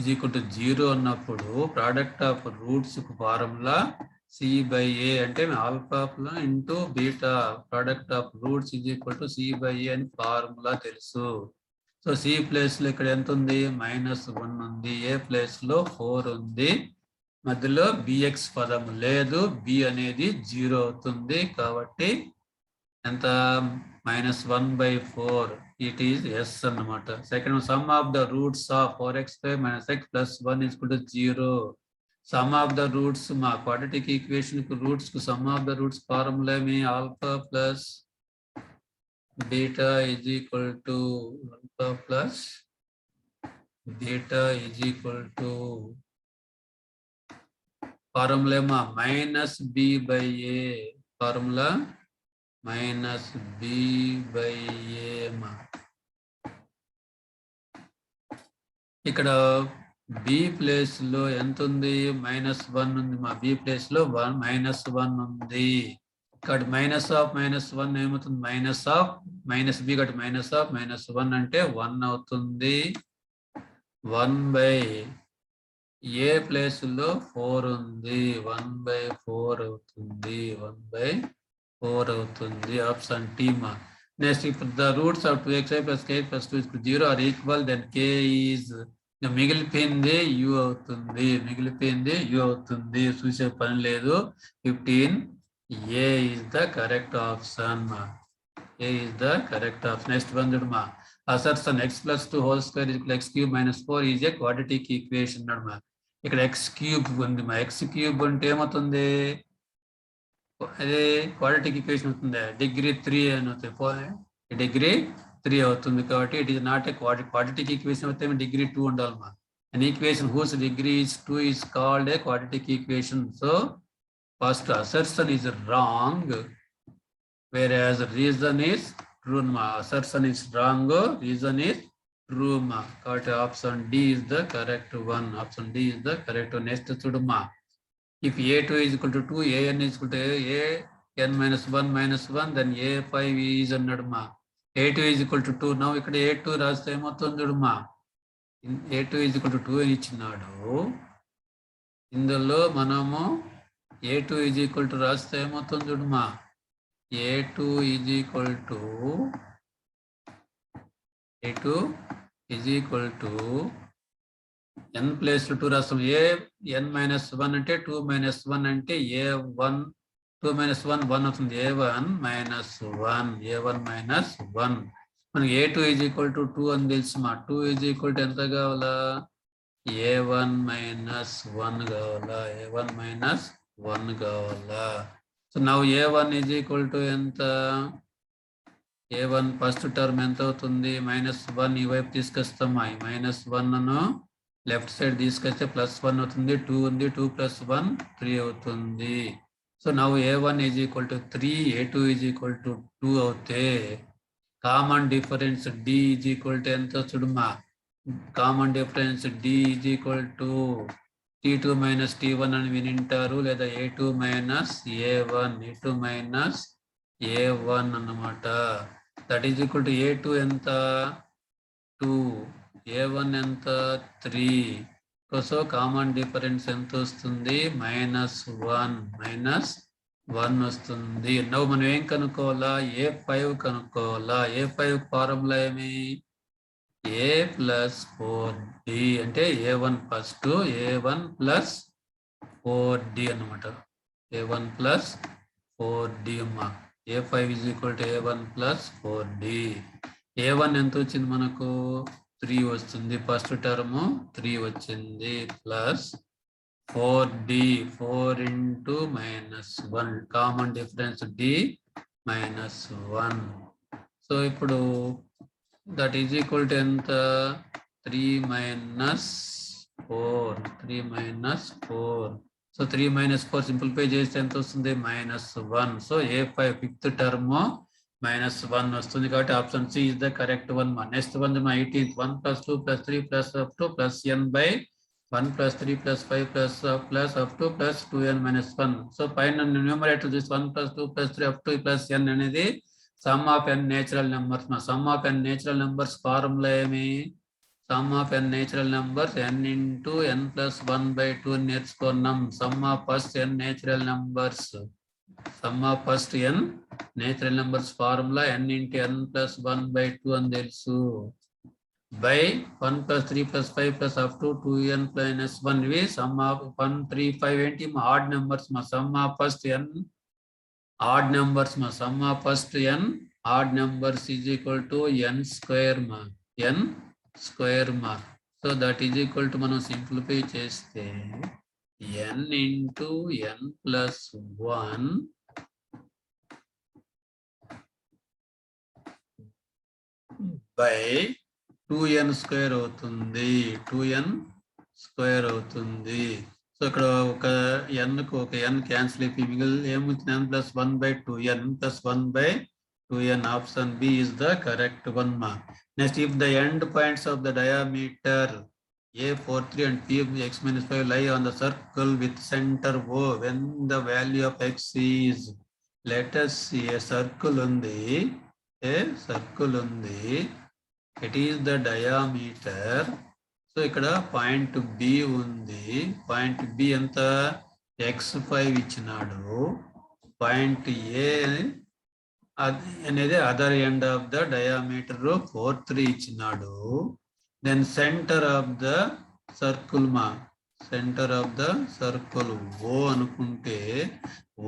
is equal to 0 అన్నప్పుడు product of roots కు formula c/a అంటే alpha into beta. Product of roots is equal to c/a అని formula తెలుసు. So c place లో ఇక్కడ ఎంత ఉంది? -1 ఉంది. a ప్లేస్ లో 4 ఉంది. మధ్యలో bx పదం లేదు. b అనేది 0 అవుతుంది. కాబట్టి ఎంత? -1/4. ఇట్ ఈస్ ఎస్ అన్నమాట. Second, some of the roots of 4x square minus x plus 1 is equal to 0. Some of the roots మా క్వాడ్రాటిక్ ఈక్వేషన్ కు రూట్స్ కు some of the roots formula me alpha plus beta is equal to formula మా -b/a. Formula -b/a మా. ఇక్కడ b place లో ఎంత ఉంది? -1 ఉంది మా. b ప్లేస్ లో -1 ఉంది. ఇక్కడ -1 ఏమవుతుంది? -b కాబట్టి -1 అంటే 1 అవుతుంది. 1/a ఏ ప్లేస్ లో 4 ఉంది 1/4 అవుతుంది 1/4 అవుతుంది ఆప్షన్ టీ మా నెక్స్ట్ ఇప్పుడు the roots of 2xi + k + 2 = 0 are equal then k is మిగిలిపోయింది u అవుతుంది చూసే పని లేదు 15 A is the correct option A is the correct option. Next one, Nirma. Assertion x plus 2 whole square is equal to x cube minus 4 is a quadratic equation. Nirma. ఇక్కడ x cube ఉంది మా x cube అంటే ఏమవుతుంది అదే quadratic equation అవుతుంది degree 3 అని అవుతుంది degree 3 అవుతుంది కాబట్టి it is not a quadratic equation అయితే డిగ్రీ 2 ఉండాలి మా an equation whose degree is 2 is called a quadratic equation. So first assertion is wrong, whereas reason is true. Assertion is wrong, reason is true. Option D is the correct one. Option D is the correct one. Next chuduma. If a2 is equal to 2, an is equal to an minus 1, then a5 is annaduma. a2 is equal to 2. Now ikkada a2 raste emotundi chuduma. a2 is equal to 2 అని ఇచ్చినాడు. ఇందులో మనము a2 is equal to రాస్తే ఏమవుతుంది చూడమా a2 is equal to n plus 2 రాస్తాం n minus 1 అంటే 2 minus 1 అంటే a1 2 minus 1 1 అవుతుంది a1 minus 1 మనకి a2 is equal to 2 అని తెలుసు మా 2 is equal to ఎంత కావాలా a1 minus 1 కావాలా so now a1 is equal to ఎంత a1 ఫస్ట్ టర్మ్ ఎంత అవుతుంది -1 ఈ వైపు తీసుకొస్తాం -1 ను లెఫ్ట్ సైడ్ తీసుకొస్తే +1 అవుతుంది 2 ఉంది 2 + 1 3 అవుతుంది so now a1 is equal to 3 a2 is equal to 2 అవుతే common difference d is equal to ఎంత చూడమ్మా common difference d is equal to t2 minus t1 అని వినింటారు లేదా a2 minus a1 అన్నమాట that is equal to a2 ఎంత 2 a1 ఎంత 3 so common difference ఎంత వస్తుంది -1 వస్తుంది నవ్వు మనం ఏం కనుక్కోవాలా a5 కనుక్కోవాలా a5 ఫార్ములా ఏమి a plus 4d అంటే a1 first a1 plus 4d అన్నమాట a1 plus 4d అమ్మా a5 is equal to a1 plus 4d a1 ఎంత వచ్చింది మనకు 3 వస్తుంది ఫస్ట్ టర్మ్ 3 వచ్చింది plus 4d 4 into -1 common difference d -1 so ఇప్పుడు that is equal to ఎంత 3 minus 4 సో 3 minus 4 సింప్లిఫై చేస్తే ఎంత వస్తుంది -1 సో a5 ఫిఫ్త్ టర్మ్ -1 వస్తుంది కాబట్టి option C is the correct one next one 18th 1 + 2 + 3 + up to +n by 1 + 3 + 5 + up to +2n - 1 so పైన numerator చూసి 1 + 2 + 3 up to +n అనేది sum of n natural numbers sum of n natural numbers formula ఏమి sum of n natural numbers n into n + 1/2 నేర్చుకున్నాం sum of first n natural numbers formula n into n + 1/2 అని తెలుసు by 1 + 3 + 5 + up to 2n - 1 ఇవి some of 1 3 5 ఏంటి మా odd numbers మా sum of first n odd numbers ma sum of first n odd numbers is equal to n square ma so that is equal to మనం simplify చేస్తే n into n plus 1 by 2n square అవుతుంది so ఇక్కడ ఒక n కు ఒక n cancel అయిపోయి మిగిలి ఏమొచ్చింది n + 1/2 n + 1/2n option B is the correct one మా next if the end points of the diameter a43 and p of x - 5 lie on the circle with center o when the value of x is let us see a circle ఉంది it is the diameter so ఇక్కడ point B ఉంది. Point B ఎంత x5 ఇచ్చినాడు. Point A అనేది other end of the diameter 4.3 ఇచ్చినాడు. Then centre of the circle centre of the circle O అనుకుంటే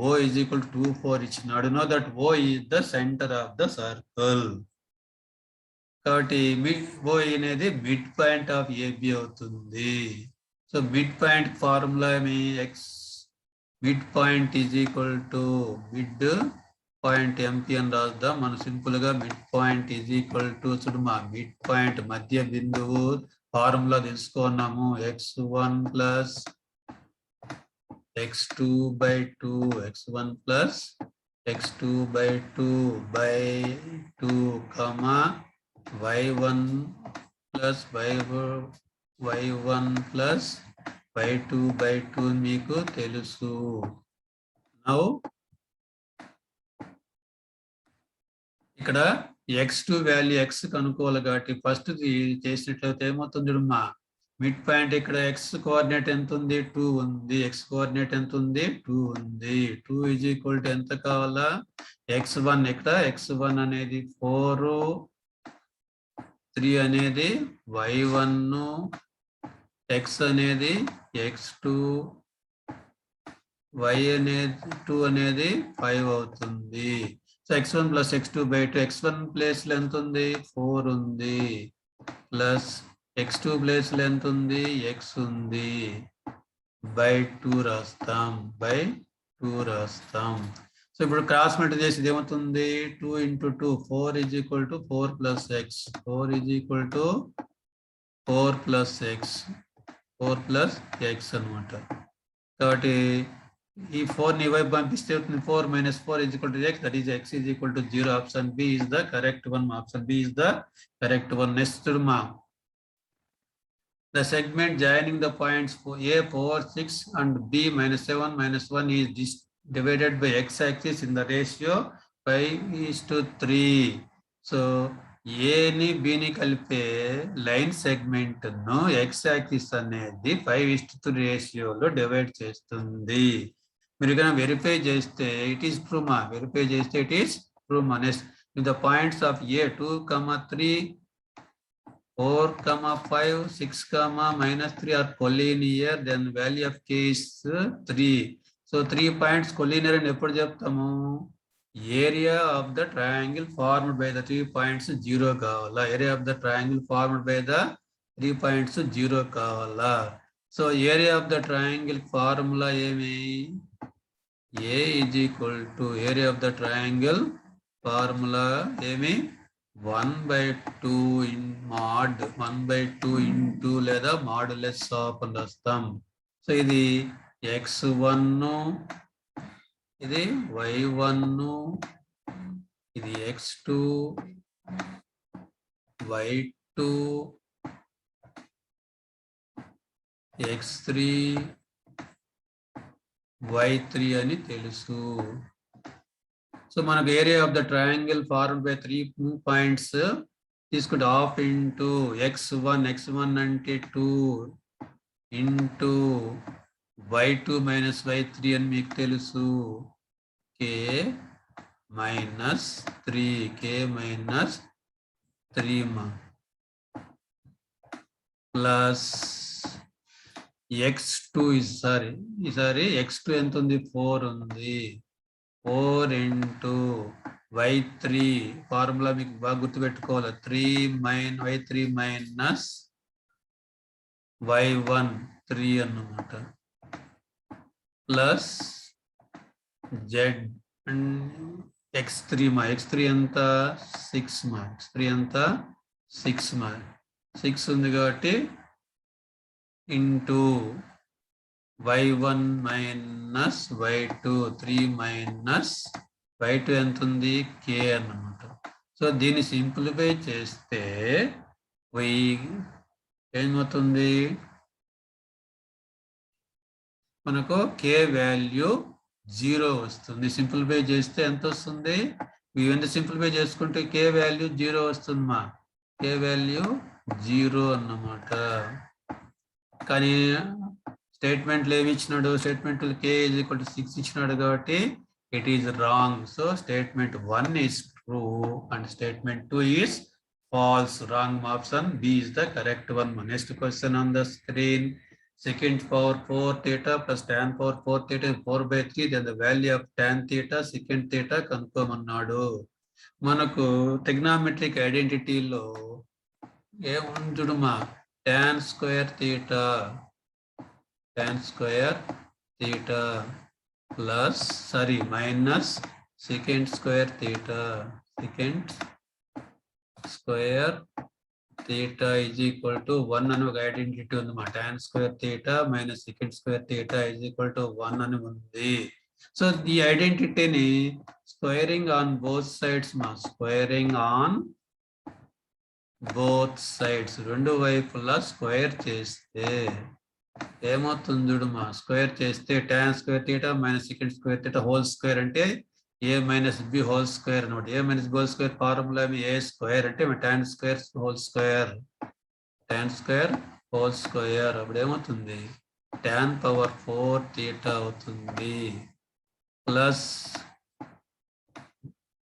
O is equal to 2.4 ఇచ్చినాడు. Know that O is the centre of the circle. కాబట్టి O అనేది mid point of AB అవుతుంది. So mid point formula ఏమి mid point is equal to mid point MP అని రాద్దాం. మనం simple గా mid point is equal to చూడమా mid point మధ్య బిందువు ఫార్ములా తెలుసుకున్నాము. x1 plus x2 by 2 x1 plus x2 by 2 by 2 comma y1 plus y1 plus y2 by 2 మీకు తెలుసు. నౌ ఇక్కడ x2 వాల్యూ x కనుక్కోవాలి కాబట్టి ఫస్ట్ చేసినట్లయితే ఏమవుతుంది చూడమ్మా మిడ్ పాయింట్ ఇక్కడ x కోఆర్డినేట్ ఎంత ఉంది 2 ఉంది. x కోఆర్డినేట్ ఎంత ఉంది 2 ఉంది. 2 ఈజ్ ఈక్వల్ టు ఎంత కావాలా x1. ఇక్కడ x1 అనేది 4, 3 అనేది y1, x అనేది x2, y అనేది 2 అనేది 5 అవుతుంది. So x1 plus x2 by 2 x1 place లో ఎంత ఉంది 4 ఉంది ప్లస్ x2 ప్లేస్ లో ఎంత ఉంది x ఉంది బై 2 రాస్తాం సో ఇప్పుడు క్రాస్ మల్టిప్లై చేసి ఏమవుతుంది 2 into 2 4 is equal to 4 plus x 4 is equal to 4 plus x అన్నమాట. కాబట్టి ఈ 4 ని వైపు పంపిస్తే 4 minus 4 is equal to x, that is x is equal to 0. Option B is the correct one. Option B is the correct one. Next the segment joining the points A 4, 6 and B minus 7 minus 1 is divided by x-axis in the ratio 5:3. So A ని B ని కలిపే line segment ను x-axis అనేది 5:3 రేషియోలో divide చేస్తుంది. మీరు కనుక verify చేస్తే ఇట్ ఈస్ ట్రూ వెరిఫై చేస్తే it is true next the points of A 2, 3, 4, 5, 6, -3 are collinear, then value of k is 3. So 3 points collinear అని ఎప్పుడు చెప్తాము area of the triangle formed by the 3 points 0 కావాలా. Area of the triangle formed by the 3 points 0 కావాలా. So area of the triangle formula ఏమి A is equal to area of the triangle formula ఏమి 1/2 in mod 1/2 into లేదా modulus of అని రాస్తాం. So ఇది x1 ఇది y1 ఇది x2 y2 x3 y3 అని తెలుసు. సో మనకు area of the triangle formed by 3 points తీసుకుంటే హాఫ్ ఇంటూ x1 అంటే 2 ఇంటూ y2 మైనస్ y3 అని మీకు తెలుసు. k మైనస్ 3 ప్లస్ x2 ఈసారి x2 ఎంత ఉంది 4 ఉంది. 4 ఇంటూ y3 ఫార్ములా మీకు బాగా గుర్తుపెట్టుకోవాలి. y3 మైనస్ y1 3 అన్నమాట ప్లస్ z x3 ఎంత 6 ఉంది కాబట్టి into y1 minus y2 3 minus y2 ఎంత ఉంది k అన్నమాట. సో దీన్ని సింప్లిఫై చేస్తే ఏమవుతుంది మనకు k వాల్యూ 0 వస్తుంది. సింప్లిఫై చేస్తే ఎంత వస్తుంది ఎంత సింప్లిఫై చేసుకుంటే k వాల్యూ 0 వస్తుంది k వాల్యూ 0 అన్నమాట. కానీ స్టేట్మెంట్లు ఏమి ఇచ్చినాడు, statement k is equal to 6 ఇచ్చినాడు కాబట్టి it is wrong. So statement 1 is true and statement 2 is false. Wrong option B is the correct one. Next question on the screen. Secant power 4 theta plus tan power 4 theta is 4/3. Then the value of tan theta secant theta కనుక్కోమన్నాడు. మనకు trigonometric ఐడెంటిటీలో ఏముంది చూడమ్మా, tan square theta plus minus secant square theta is equal to 1 అని ఒక identity ఉంది మా. tan square theta minus secant square theta is equal to 1 అని ఉంది. So ఈ ఐడెంటిటీని స్క్వేరింగ్ ఆన్ బోత్ సైడ్స్ మా, స్క్వేరింగ్ ఆన్ బోత్ సైడ్స్ రెండు వైపులా స్క్వేర్ చేస్తే ఏమవుతుంది చూడమ్మా, స్క్వేర్ చేస్తే tan square theta minus secant square theta whole square అంటే a minus b whole square అనమాట. a minus b whole square formula a square అంటే tan square హోల్ స్క్వేర్, అప్పుడు ఏమవుతుంది tan power 4 theta అవుతుంది ప్లస్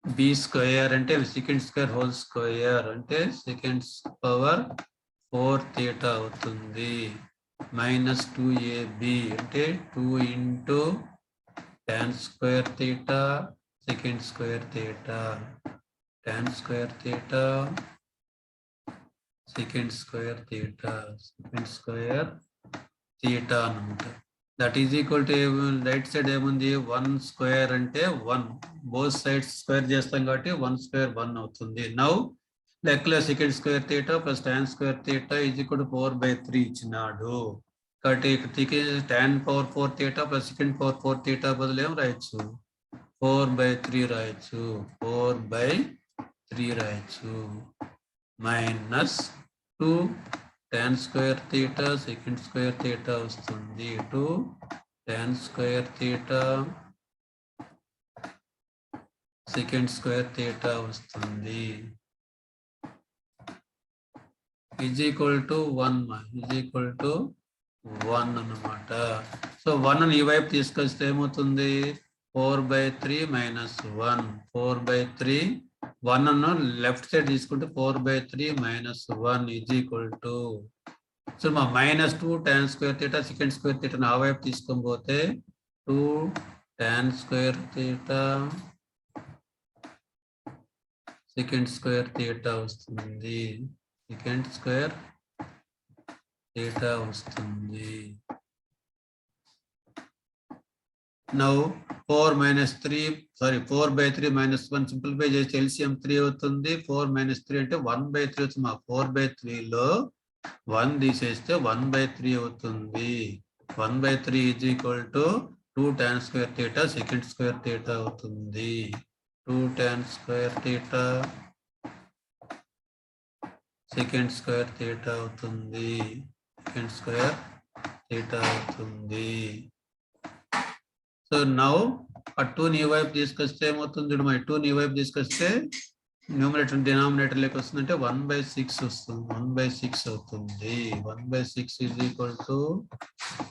b స్క్వేర్ అంటే secant square whole square అంటే secant power 4 theta అవుతుంది minus 2ab అంటే 2 into tan square theta secant square theta, tan square theta secant square theta అన్నమాట. That is equal to right side ఏముంది 1 square అంటే 1, both sides square చేస్తాం కాబట్టి 1 square 1 అవుతుంది. Now లెక్కలో secant square theta plus tan square theta is equal to 4/3 ఇచ్చినాడు కాబట్టి tan power 4 theta plus secant power 4 theta బదులు ఏం రాయొచ్చు, 4/3 రాయొచ్చు, 4/3 రాయొచ్చు minus 2 tan square theta secant square theta వస్తుంది, 2 tan square theta secant square theta వస్తుంది is equal to 1 అన్నమాట. సో 1 ఈ వైపు తీసుకొస్తే ఏమవుతుంది 4/3 minus 1, 4/3 1 అన్న లెఫ్ట్ సైడ్ తీసుకుంటే 4/3 minus 1 is equal to, so మా -2 tan square theta secant square theta ఆ వైపు తీసుకొని పోతే 2 tan square theta secant square theta వస్తుంది, secant square theta వస్తుంది. Now 4/3 minus 1 సింప్లిఫై చేసి LCM 3 అవుతుంది. 4 minus 3 అంటే 1/3 అవుతుంది. మా 4/3లో 1 తీసేస్తే 1/3 అవుతుంది. 1/3 is equal to 2 tan square theta secant square theta అవుతుంది. 2 tan square theta secant square theta అవుతుంది, secant square theta అవుతుంది. సో నౌ ఆ 2 ఈ వైపు తీసుకొస్తే ఏమవుతుంది చూడమ్మా, 2 ఈ వైపు తీసుకొస్తే న్యూమరేటర్ డినామినేటర్ లెక్క వస్తుందంటే 1/6 వస్తుంది, 1/6 అవుతుంది. 1/6 is equal to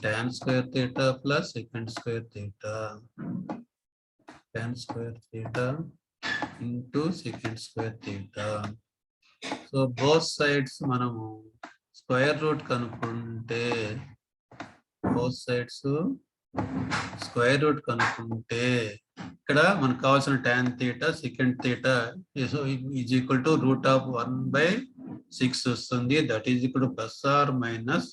tan square theta plus secant square theta, tan square theta into secant square theta. So both sides మనము స్క్వేర్ రూట్ కనుక్కుంటే, బోత్ సైడ్స్ స్క్వేర్ రూట్ కనుక్కుంటే ఇక్కడ మనకు కావాల్సిన tan theta secant theta is equal to √1/6 వస్తుంది. That is equal to plus or minus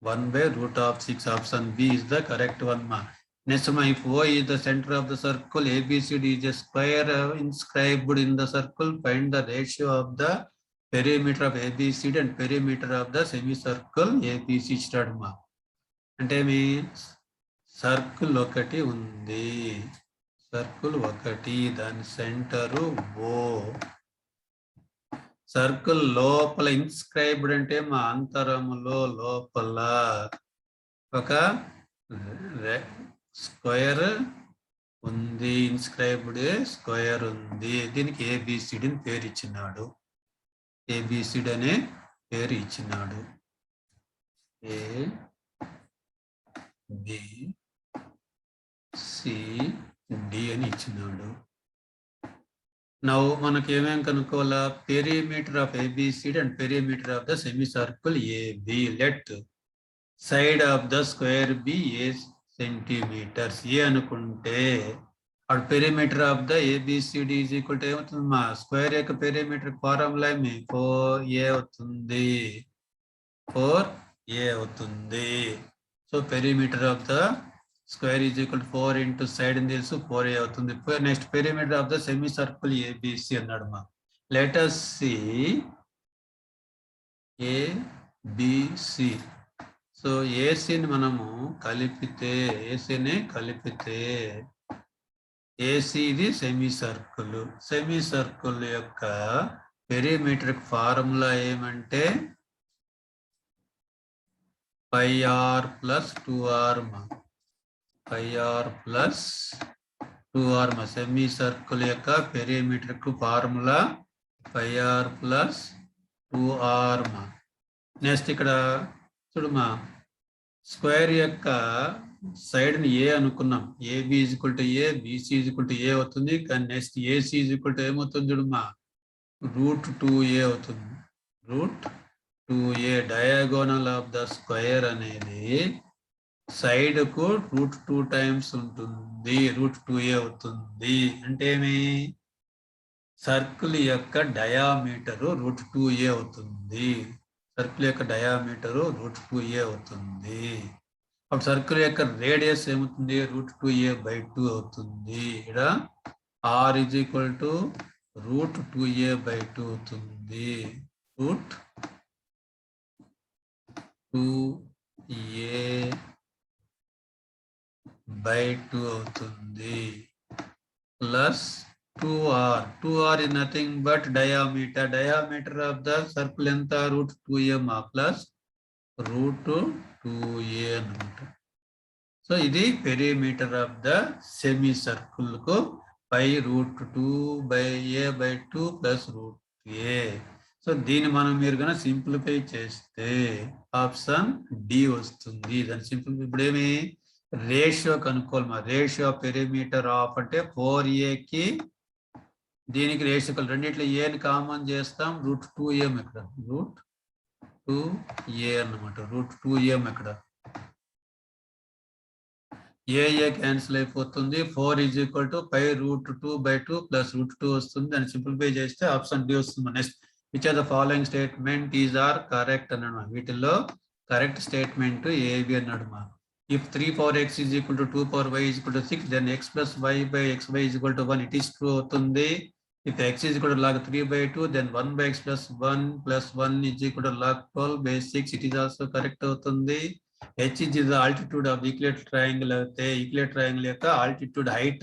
1/√6. Option B is the correct one మా. Next మా, if O is the center of the circle, ABCD is a square inscribed in the circle, find the ratio of the perimeter of ABCD and perimeter of the semicircle ABC ఇచ్చాడు మా. అంటే మీ circle ఒకటి ఉంది, circle ఒకటి, దాని centre O. Circle లోపల inscribed అంటే మా అంతరములో లోపల ఒక స్క్వేర్ ఉంది, ఇన్స్క్రైబ్డ్ స్క్వేర్ ఉంది. దీనికి ABCD అని పేరు ఇచ్చినాడు, ABCD అనే పేరు ఇచ్చినాడు, A B C D అని ఇచ్చినాడు. నౌ మనకి ఏమేం కనుక్కోవాలా? Perimeter of ABCD and perimeter of the semi circle AB. Let side of the square be A centimetres. A అనుకుంటే అప్పుడు perimeter of the ABCD is equal to ఏమవుతుంది మా? Square యొక్క పెరిమీటర్ ఫార్ములా ఏమి? 4A అవుతుంది. 4A అవుతుంది. So perimeter of the square is equal to 4 into side అని తెలుసు, 4A అవుతుంది. Next perimeter of the semi circle ABC అన్నాడు మా. Let us see ABC. So ఏసీని మనము కలిపితే, ఏసీ ఇది సెమీ సర్కిల్. సెమీ సర్కిల్ యొక్క పెరిమీటర్ ఫార్ములా ఏమంటే πr ప్లస్ 2r మా. πr ప్లస్ 2r మా. సెమీ సర్కిల్ యొక్క పెరిమీటర్ కు ఫార్ములా πr ప్లస్ 2r మా. నెక్స్ట్ ఇక్కడ చూడమా, స్క్వేర్ యొక్క సైడ్ ని ఏ అనుకున్నాం. AB is equal to A, BC is equal to A అవుతుంది. కానీ next AC is equal to ఏమవుతుంది చూడమా? √2A అవుతుంది. √2A. Diagonal of the square అనేది సైడ్ కు √2 టైమ్స్ ఉంటుంది. √2A అవుతుంది. అంటే ఏమి? సర్కిల్ యొక్క డయామీటరు √2A అవుతుంది. సర్కిల్ యొక్క డయామీటరు √2A అవుతుంది. అప్పుడు సర్కిల్ యొక్క రేడియస్ ఏమవుతుంది? √2A/2 అవుతుంది. ఇక్కడ R is equal to √2A/2 అవుతుంది. √2A/2 అవుతుంది. Plus 2R. 2R is nothing but diameter. Diameter of the circle ఎంత? √2A మా. ప్లస్ √2A అనమాట. సో ఇది perimeter of the semi circle కు √2A/2 ప్లస్ √A. సో దీన్ని మనం మీరు కనుక సింప్లిఫై చేస్తే ఆప్షన్ డి వస్తుంది. దాని సింప్లిఫై ఇప్పుడు ఏమి? రేషియో కనుక్కోవాలి మా. రేషియో పెరిమీటర్ ఆఫ్ అంటే 4Aకి దీనికి రేషియో రెండిట్లో ఏని కామన్ చేస్తాం. √2M ఇక్కడ √2A అన్నమాట. √2M ఇక్కడ ఏ క్యాన్సిల్ అయిపోతుంది. 4 ఈజ్ ఈక్వల్ టు π√2/2 ప్లస్ √2 వస్తుంది. దాన్ని సింప్లిఫై చేస్తే ఆప్షన్ డి వస్తుంది. Next which are the following statement is or correct అన్నాడు. వీటిల్లో కరెక్ట్ స్టేట్మెంట్ ఏబి అన్నాడు మా. If 3 power x is equal to 2 power y is equal to 6 then x plus y/xy is equal to 1. It is true అవుతుంది. If x is equal to log 3/2, then 1/x plus 1 plus 1 is equal to log 12/6. It is also correct అవుతుంది. H is the altitude of the equilateral triangle అయితే equilateral triangle యొక్క altitude height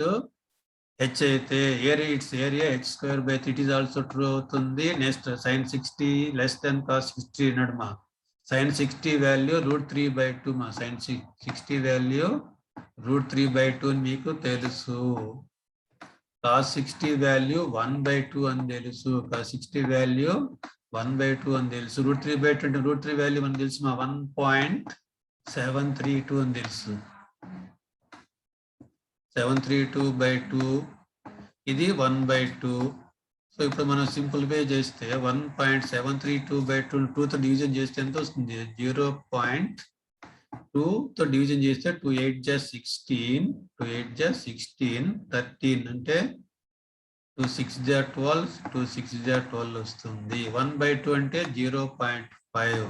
h అయితే area its area h²/3. It is also true అవుతుంది. Next sin 60 less than cos 60 అన్నాడు మా. sin 60 value √3/2 మా. sin 60 value √3/2 అని మీకు తెలుసు. cos 60 వాల్యూ 1/2 అని తెలుసు. cos 60 వాల్యూ 1/2 అని తెలుసు. √3/2 అంటే √3 వాల్యూ అని తెలుసు మా. 1.732 అని తెలుసు. 732/2 ఇది 1/2. సో ఇప్పుడు మనం సింప్లిఫై చేస్తే 1.732/2 2తో డివిజన్ చేస్తే ఎంత వస్తుంది? 0.2తో డివిజన్ చేస్తే 2 8 జా 16, 2 8 జా 16, 13 అంటే 2 6 జా 12, 2 6 జా 12 వస్తుంది. 1/2 అంటే 0.5.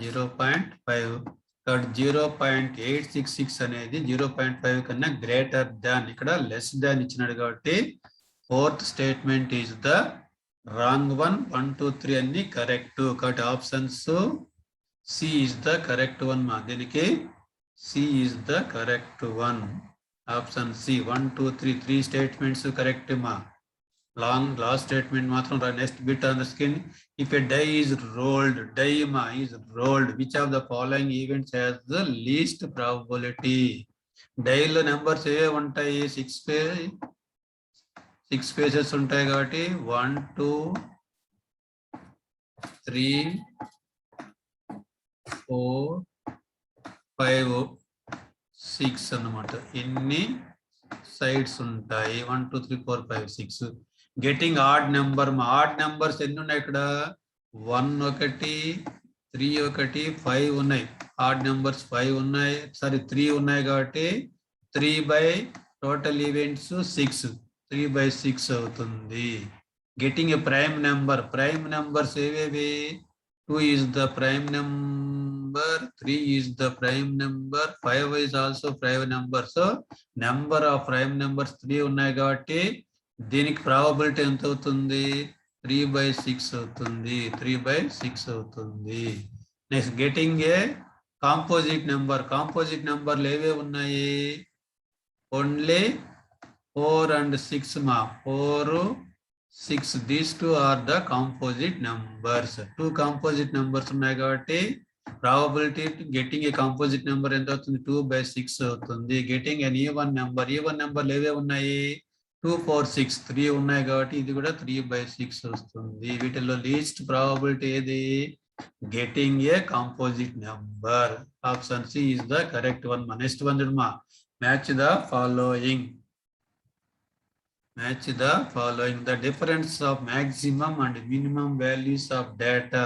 0.5 కాబట్టి 0.866 అనేది 0.5 కన్నా గ్రేటర్ దాన్, ఇక్కడ లెస్ దాన్ ఇచ్చినాడు కాబట్టి fourth statement is the wrong one. 1 2 3 అన్ని కరెక్ట్. కాబట్టి options C is the correct one మా. దీనికి C is the correct one. Option C 1 2 3 statements correct మా. లాస్ట్ స్టేట్మెంట్ మాత్రం next bit on the screen. If a die is rolled, die మా is rolled, which of the following events has the least probability? డైలో numbers ఏ ఉంటాయి? 6 spaces ఉంటాయి కాబట్టి 1 2 3 4 5 6 అన్నమాట. ఎన్ని సైడ్స్ ఉంటాయి? 1 2 3 4 5 6. Getting odd number. Odd numbers ఎన్ని ఉన్నాయి ఇక్కడ? 1 ఒకటి 3 ఒకటి 5 ఉన్నాయి. ఆడ్ నెంబర్స్ 5 ఉన్నాయి, సారీ 3 ఉన్నాయి కాబట్టి 3 బై టోటల్ ఈవెంట్స్ 6, 3 బై 6 అవుతుంది. Getting a prime number. Prime numbers ఏవేవి? 2 is the prime number, 3 is the prime number, 5 is also prime number. So number of prime numbers 3 ఉన్నాయి కాబట్టి దీనికి ప్రాబబిలిటీ ఎంత అవుతుంది? 3/6 అవుతుంది. 3/6 అవుతుంది. Next getting a composite number. Composite నెంబర్లు ఏవే ఉన్నాయి? ఓన్లీ 4 and 6 మా. 4 6, these two are the composite numbers. 2 composite numbers ఉన్నాయి కాబట్టి probability to getting a composite number ఎంత అవుతుంది? 2/6 అవుతుంది. getting an even number. even number ఏవే ఉన్నాయి? 2 4 6 3 ఉన్నాయి కాబట్టి ఇది కూడా 3/6 వస్తుంది. వీటిలో లీస్ట్ ప్రాబబిలిటీ ఏది? getting a composite number. Option C is the correct one. Next one చూడమా. match the following. Match the following. The difference of maximum and minimum values of data.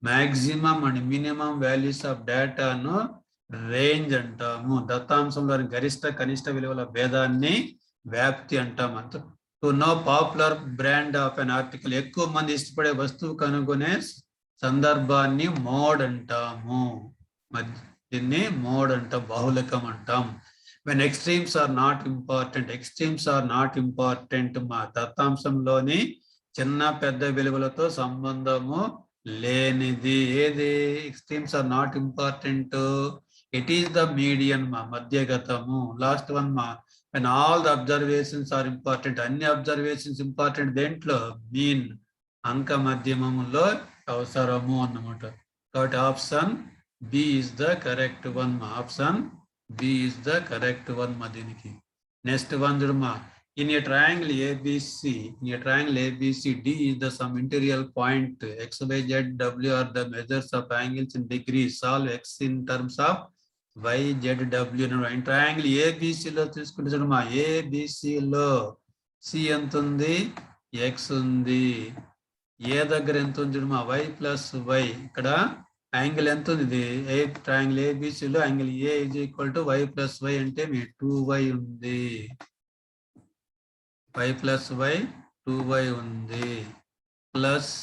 Maximum and minimum values of data ను range అంటాము. దత్తాంశంలోని గరిష్ట కనిష్ట విలువల భేదాన్ని వ్యాప్తి అంటాము. To know popular brand of an article. ఎక్కువ మంది ఇష్టపడే వస్తువు కనుగొనే సందర్భాన్ని మోడ్ అంటాము. దీన్ని మోడ్ అంటాం, బాహుళకం అంటాం. when extremes are not important. extremes are not important మా. దత్తాంశంలోని చిన్న పెద్ద విలువలతో సంబంధము లేనిది ఏది? extremes are not important. it is the median మా, మధ్యగతము. లాస్ట్ వన్ మా. when all the observations are important. అన్ని అబ్జర్వేషన్స్ ఇంపార్టెంట్. దేంట్లో? మీన్, అంక మధ్యమములో అవసరము అన్నమాట. కాబట్టి option B is the correct one మా. ఆప్షన్ B is the correct one ma దీనికి. నెక్స్ట్ వన్ చూడమా. in a triangle ABC, D is the some interior point. X, Y, Z, W are the measures of angles in degrees. Solve X in terms of Y, Z, W. in triangle ABC లో తీసుకుంటే చూడమా. ABC లో C ఎంత ఉంది? X ఉంది. A దగ్గర ఎంత ఉంది చూడమా? Y plus Y. ఇక్కడ యాంగిల్ ఎంత ఉంది? ఇది ట్రయాంగిల్ ఏబిసిలో angle A is equal to y plus y అంటే మీ 2y ఉంది. y ప్లస్ వై 2y ఉంది. ప్లస్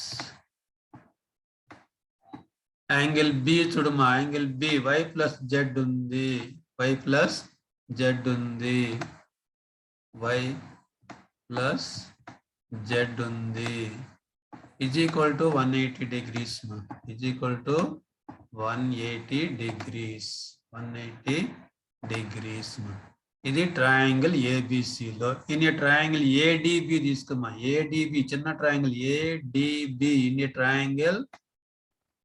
యాంగిల్ బి చూడమా. Angle B y plus z ఉంది. వై ప్లస్ జెడ్ ఉంది. వై ప్లస్ జెడ్ ఉంది. is equal to 180 degrees. is equal to 180 degrees. 180 degrees. ఇది triangle ఏబిసిలో. ఇన్ ఏ ట్రయాంగిల్ ఏడిబి తీసుకోమా. ADB చిన్న triangle ADB. In a triangle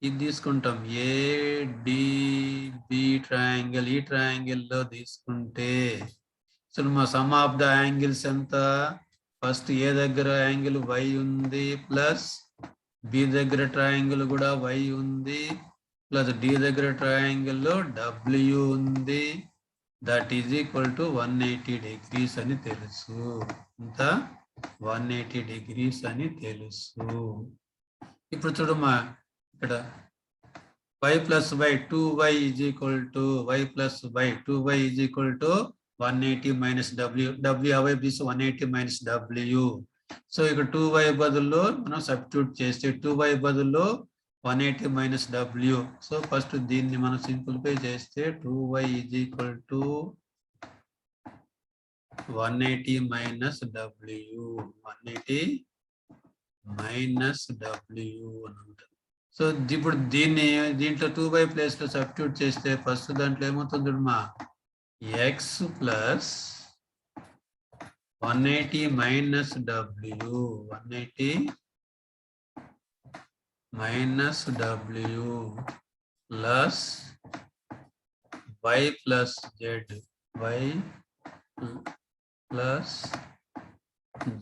ఇది తీసుకుంటాం. ADB triangle. ఈ ట్రయాంగిల్ లో తీసుకుంటే సో మా సమ్ ఆఫ్ ద యాంగిల్స్ ఎంత? ఫస్ట్ ఏ దగ్గర యాంగిల్ వై ఉంది, ప్లస్ బి దగ్గర ట్రయాంగిల్ కూడా వై ఉంది, ప్లస్ డి దగ్గర ట్రయాంగిల్ లో డబ్ల్యూ ఉంది. That is equal to 180 degrees అని తెలుసు. ఇంత 180 degrees అని తెలుసు. ఇప్పుడు చూడమ్మా ఇక్కడ y plus why 2y is equal to y plus why 2y is equal to 180 minus W. W అవైపు తీసి 180 minus W. సో ఇక్కడ 2y బదులు మనం సబ్స్టిట్యూట్ చేస్తే 2y బదులు 180 minus W. సో ఫస్ట్ దీన్ని మనం సింప్లిఫై చేస్తే 2y is equal to 180 minus W. 180 minus W అని ఉంటుంది. సో ఇప్పుడు దీంట్లో 2y ప్లేస్ లో సబ్స్టిట్యూట్ చేస్తే ఫస్ట్ దాంట్లో ఏమవుతుంది మా? x plus 180 minus W. 180 minus W plus y plus z. Y plus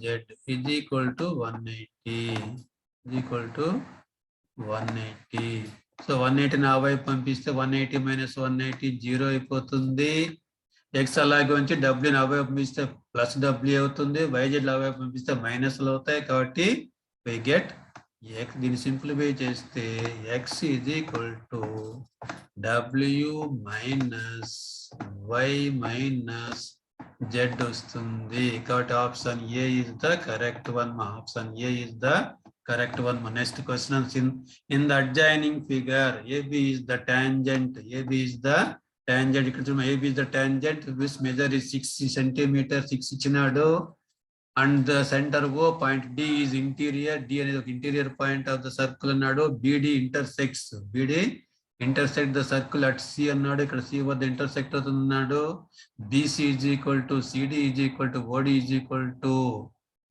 z is equal to 180. Is equal to 180. So 180 ఆ వైపు పంపిస్తే 180 మైనస్ 180 0 అయిపోతుంది. ఎక్స్ అలాగే ఉంచి డబ్ల్యూని ఆ వైపు పంపిస్తే ప్లస్ డబ్ల్యూ అవుతుంది. వైజెడ్ ఆ వైపు పంపిస్తే మైనస్లు అవుతాయి. కాబట్టి వి గెట్ ఎక్స్. దీన్ని సింప్లిఫై చేస్తే X is equal to W minus Y minus Z వస్తుంది. కాబట్టి option A is the correct one. Option A is the correct one. Next question, in the adjoining figure, AB is the tangent. AB is the tangent. AB is the tangent which measure is 6 centimeters. 6 ఇచ్చినాడు. And the center O point D is interior. D అనేది ఒక interior point of the circle అన్నాడు. BD intersects. BD intersect the circle at C అన్నాడు. ఇక్కడ C వద్ద intersect అవుతున్నాడు. BC is equal to CD is equal to OD is equal to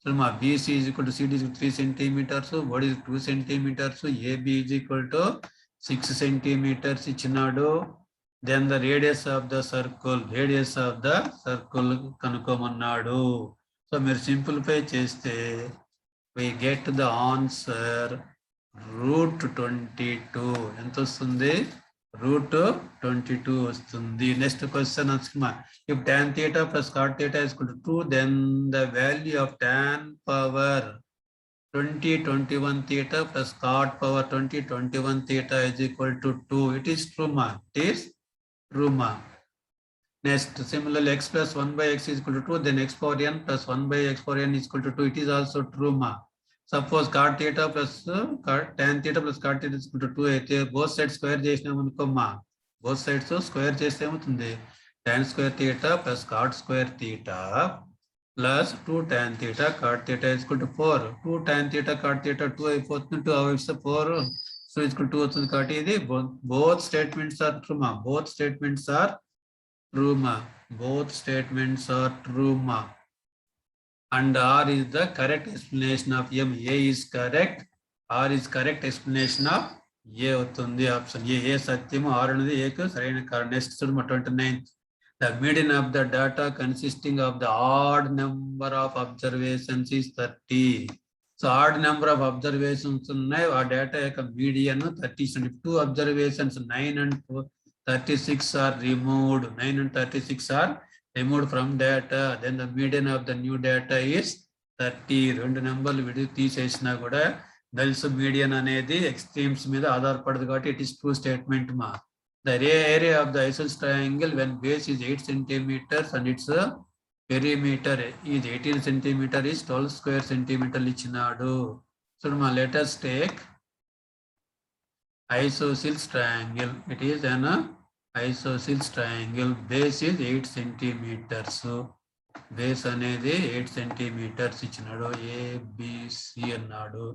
so my BC is equal to CD is 3 centimeters, what is 2 centimeters, AB is equal to 6 centimeters ఇచ్చినాడు. Then the radius of the circle కనుక్కోమన్నాడు. So మీరు simplify చేస్తే we get the answer √22. ఎంత వస్తుంది? √22 వస్తుంది. Next question if tan theta plus cot theta is equal to 2, then the value of tan power 2021 theta plus cot power 2021 theta is equal to 2. It is true ma. It is true ma. Next, similarly x plus 1 by x is equal to 2, then x power n plus 1 by x power n is equal to 2. It is also true ma. Suppose cot theta plus tan theta plus cot theta is equal to 2 అయితే both sides square చేసినాం అనుకోమ్మా. both sides square చేస్తే ఏమవుతుంది? tan square theta plus cot square theta plus 2 tan theta cot theta is equal to 4. 2 tan theta cot theta 2 అయిపోతుంది. 2 అవైపు 4 so is equal to 2 అవుతుంది. కాబట్టి ఇది both statements are true ma. both statements are true ma. both statements are true ma. And R is the correct explanation of M. A is correct. R is correct explanation of A అవుతుంది. Option A సత్యము. R అనేది ఏకు సరైన కారణం. Next చూడమ 29th. The median of the data consisting of the odd number of observations is 30. So odd number of observations ఉన్నాయి. ఆ data యొక్క median 30. 2 observations 9 and 36 are removed. 9 and 36 are removed from data, then the median of the new data is 30. రెండు నెంబర్లు విడి తీసేసినా కూడా తెలుసు median అనేది extremes మీద ఆధారపడదు. కాబట్టి ఇట్ ఈస్ ట్రూ స్టేట్మెంట్ మా. The area of the isosceles triangle when base is 8 centimeters and its perimeter is 18 centimeter is 12 square centimeter ఇచ్చినాడు. So ma, let us take isosceles triangle. It is an isosceles triangle. Base is 8 centimeters. Base అనేది 8 centimeters ఇచ్చినాడు. ABC అన్నాడు.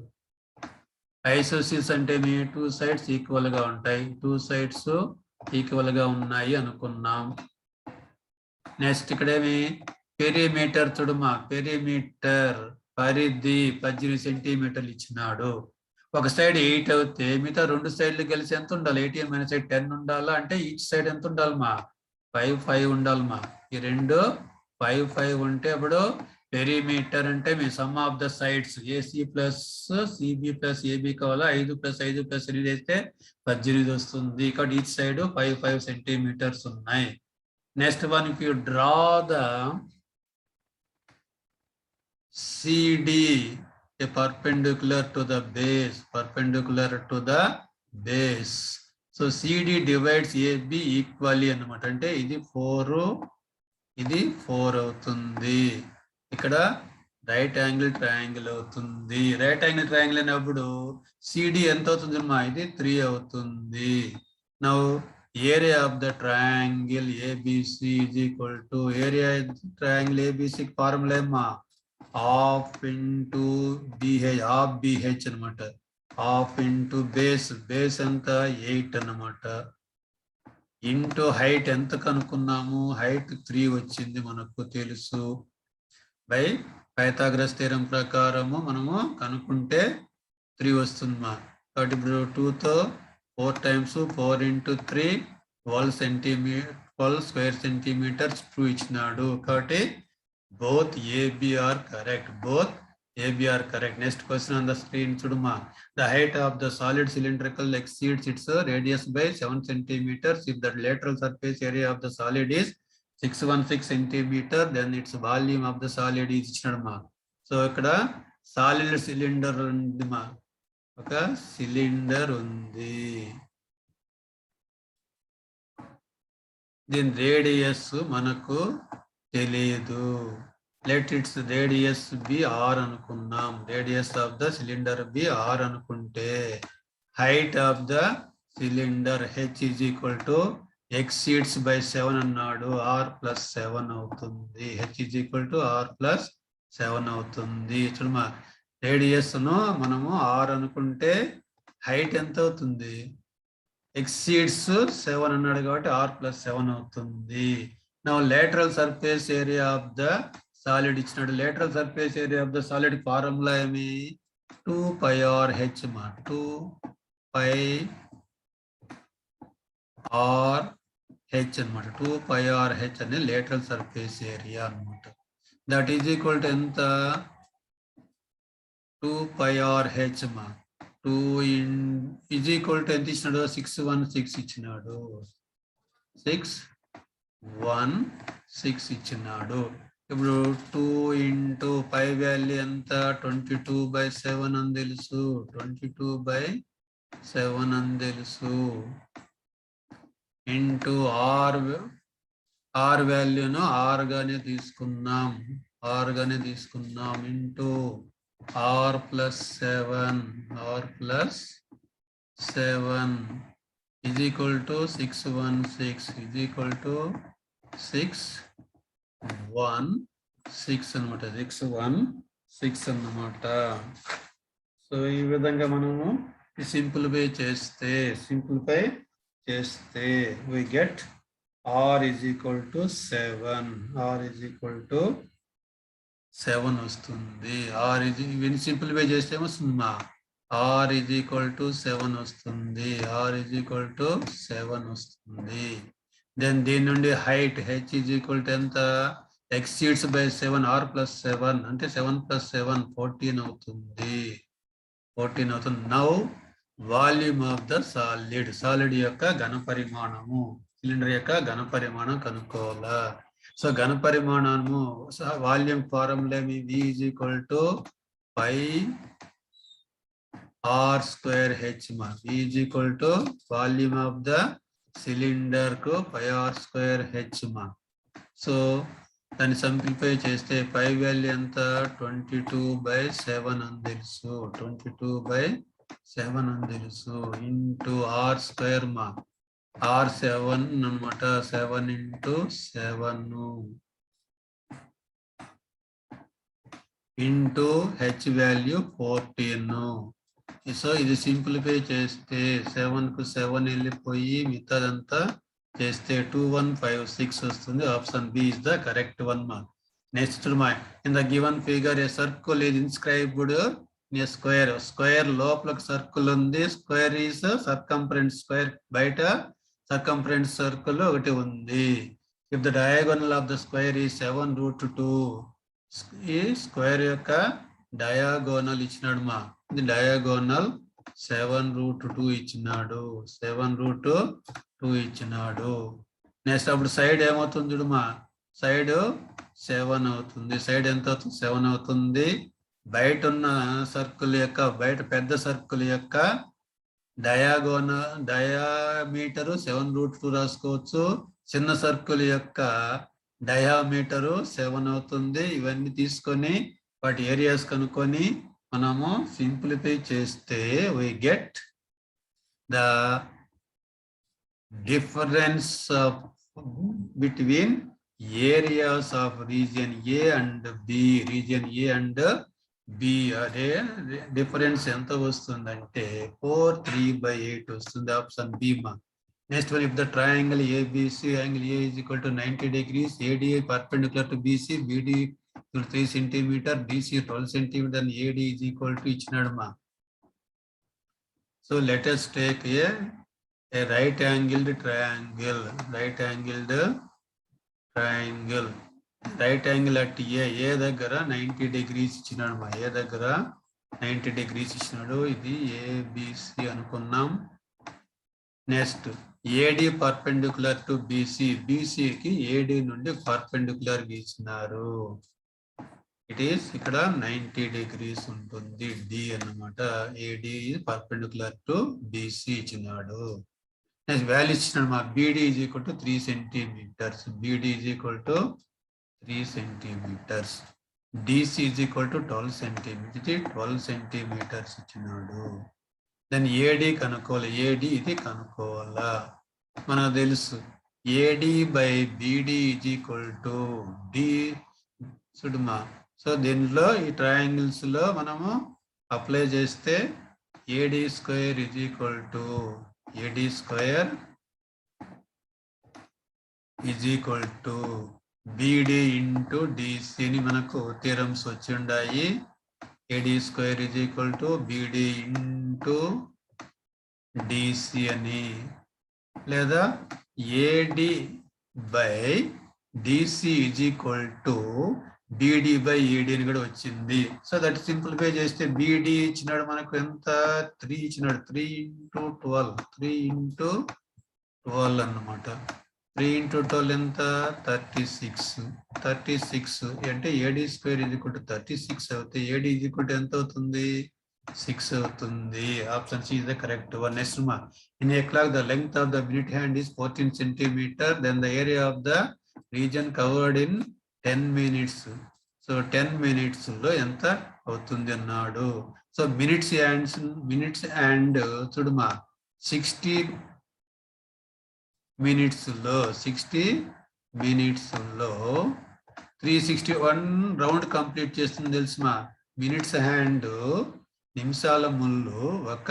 ఐసోసిల్స్ అంటే మీ 2 sides equal గా ఉంటాయి. 2 sides equal గా ఉన్నాయి అనుకున్నాం. నెక్స్ట్ ఇక్కడేమి పెరిమీటర్ చూడమా. పెరిమీటర్ పరిధి 18 సెంటీమీటర్లు ఇచ్చినాడు. ఒక సైడ్ 8 అవుతే మిగతా 2 సైడ్లు కలిసి ఎంత ఉండాలి? 18 మైనస్ 8 10 ఉండాలా? అంటే ఈచ్ సైడ్ ఎంత ఉండాలమ్మా? 5 ఉండాలమ్మా. ఈ రెండు 5 ఉంటే అప్పుడు పెరిమీటర్ అంటే మీ sum of the sides AC plus CB plus AB కావాలా? 5 + 5 + 8 వేస్తే 18 వస్తుంది. ఇక్కడ ఈచ్ సైడ్ 5 సెంటీమీటర్స్ ఉన్నాయి. Next one, if you draw the C D perpendicular to the base. So CD divides AB equally అన్నమాట. అంటే ఇది 4 ఇది 4 అవుతుంది. ఇక్కడ రైట్ యాంగిల్ ట్రయాంగిల్ అవుతుంది. రైట్ యాంగిల్ ట్రయాంగిల్ అయినప్పుడు CD ఎంత అవుతుంది అమ్మా? ఇది 3 అవుతుంది. Now area of the triangle ABC is equal to area triangle ABC formula ఏమ్మా? half into BH, half BH అనమాట. half into base ఎంత? 8 అన్నమాట. ఇంటూ హైట్ ఎంత కనుక్కున్నాము? హైట్ 3 వచ్చింది మనకు తెలుసు. బై పైథాగరస్ థీరం ప్రకారము మనము కనుక్కుంటే 3 వస్తుందమ్మా. కాబట్టి ఇప్పుడు 2తో 4 times 4 into 3 12 square centimeters 2 ఇచ్చినాడు. కాబట్టి both AB are correct. both A, B are correct. Next question on the screen, Chuduma. The height of the solid cylindrical exceeds its radius by 7 centimeters. If the lateral surface area of the solid is 616 centimeter, then its volume of the solid is Chuduma. So, ikkada solid cylinder undima. Okay, cylinder undi. Then radius manaku teliyadu. Let its radius be r anukunnam. Radius of the cylinder be r anukunte. Height of the cylinder h is equal to exceeds by 7 annadu, r plus 7 avutundi. H is equal to r plus 7 avutundi. Chuduma radius no manamu r anukunte height enta avutundi? Exceeds 7 అన్నాడు కాబట్టి r plus 7 అవుతుంది. Now lateral surface area of the solid ఇచ్చినాడు. lateral surface area of the solid formula ఏమి? 2 pi r h మా 2 pi r h అన్నమాట. 2 pi r h అనే lateral surface area అన్నమాట. That is equal to ఎంత? 2 pi r h మా 2 is equal to ఎంత ఇచ్చినాడు? 616 ఇచ్చినాడు. 616 ఇచ్చినాడు. ఇప్పుడు 2 into పై వాల్యూ ఎంత? 22/7 అని తెలుసు. 22/7 అని తెలుసు. ఇంటూ ఆర్ వాల్యూను ఆర్ గానే తీసుకున్నాం. Into r plus 7 is equal to 616 is equal to 616 అన్నమాట. 616 అన్నమాట. సో ఈ విధంగా మనము సింప్లిఫై చేస్తే we get r is equal to 7. r is equal to 7 వస్తుంది. r is ఇవన్నీ సింప్లిఫై చేస్తే వస్తుంది మా r is equal to 7 వస్తుంది. r is equal to 7 వస్తుంది. దెన్ దీని నుండి height h is equal to ఎంత? exceeds by 7 r plus 7 అంటే 7 plus 7 14 అవుతుంది. Now volume of the solid యొక్క ఘనపరిమాణము, సిలిండర్ యొక్క ఘనపరిమాణం కనుక్కోవాలా. సో ఘనపరిమాణము వాల్యూమ్ ఫార్ములా మీ v is equal to pi r square h మా. v is equal to volume of the cylinder కు pi r square h మా. సో దాన్ని సింప్లిఫై చేస్తే పై వాల్యూ ఎంత? 22/7 అని తెలుసు. 22/7 అని తెలుసు. ఇంటూ ఆర్ స్క్వేర్ మా r7 అన్నమాట. 7 into 7 into h value 14. So ఇది సింప్లిఫై చేస్తే 7 కు 7 వెళ్ళిపోయి మిగతాదంతా చేస్తే 2156 వస్తుంది. Option B is the correct one మా. నెక్స్ట్ మా in the given figure a circle is inscribed in a square లోపల సర్కిల్ ఉంది. Square is circumference. స్క్వేర్ బయట సర్కంఫరెన్స్ సర్కిల్ ఒకటి ఉంది. If the diagonal of the square ఈ 7√2. ఈ square యొక్క డయాగోనల్ ఇచ్చినాడు మా. ఇది డయాగోనల్ 7√2 ఇచ్చినాడు. 7√2 ఇచ్చినాడు. నెక్స్ట్ అప్పుడు సైడ్ ఏమవుతుంది చూడు మా. సైడ్ 7 అవుతుంది. సైడ్ ఎంత అవుతుంది? 7 అవుతుంది. బయట ఉన్న సర్కిల్ యొక్క పెద్ద సర్కిల్ యొక్క డయామీటరు 7√2 రాసుకోవచ్చు. చిన్న సర్కిల్ యొక్క డయామీటరు 7 అవుతుంది. ఇవన్నీ తీసుకొని వాటి ఏరియాస్ కనుక్కొని మనము సింప్లిఫై చేస్తే we get the difference between areas of region A and B. region A and B అదే డిఫరెన్స్ ఎంత వస్తుందంటే 4/3/8 వస్తుంది. ఆప్షన్ బి మా. Next one, if the triangle ABC angle A is equal to 90 degrees, AD perpendicular to BC, BD 3 centimeter, BC 12 centimeter, and AD is equal to ఇచ్చినాడు మా. So let us take a right angled triangle. Right angle at a దగ్గర 90 degrees ఇచ్చినాడు మా ఏ దగ్గర 90 degrees ఇచ్చినాడు. ఇది ABC అనుకున్నాం. Next AD perpendicular to BC, బిసికి ఏడి నుండి పర్పెండిక్యులర్ గీసినారు. ఇట్ ఈస్ ఇక్కడ 90 degrees ఉంటుంది డి అన్నమాట. ఏడి పర్పెండిక్యులర్ టు బిసి ఇచ్చినాడు. నెక్స్ట్ వాల్యూ ఇచ్చినాడు మా BD is equal to 3 centimeters. BD is equal to 3 centimeters. DC is equal to 12 centimeters. ఇది 12 centimeters ఇచ్చినాడు. దెన్ ఏడి కనుక్కోవాలి. ఏడి ఇది కనుక్కోవాలా. మనకు తెలుసు AD by BD is equal to D చూడమా. సో దీనిలో ఈ ట్రయాంగిల్స్ లో మనము అప్లై చేస్తే AD square is equal to AD square is equal to BD into DC అని మనకు థీరమ్స్ వచ్చి ఉన్నాయి. AD square is equal to BD into DC అని, లేదా AD by DC is equal to BD by AD అని కూడా వచ్చింది. So that simplify చేస్తే బిడి ఇచ్చినాడు మనకు ఎంత 3 ఇచ్చినాడు. 3 into 12 3 into 12 అన్నమాట. 3 into 12 ఎంత 36. 36 అంటే AD square is equal to 36 అవుతాయి. ఏడి ఈజ్ ఈక్వల్ టు ఎంత అవుతుంది 6 అవుతుంది. Option C is the correct one. Next మా in a clock the length of the minute hand is 14 centimeters. Then the area of the region covered in 10 minutes. So 10 minutes లో ఎంత అవుతుంది అన్నాడు. So minutes and చూడమా 60 minutes లో 361 round complete చేస్తుంది తెలుసుమా. Minutes hand నిమిషాల ముళ్ళు ఒక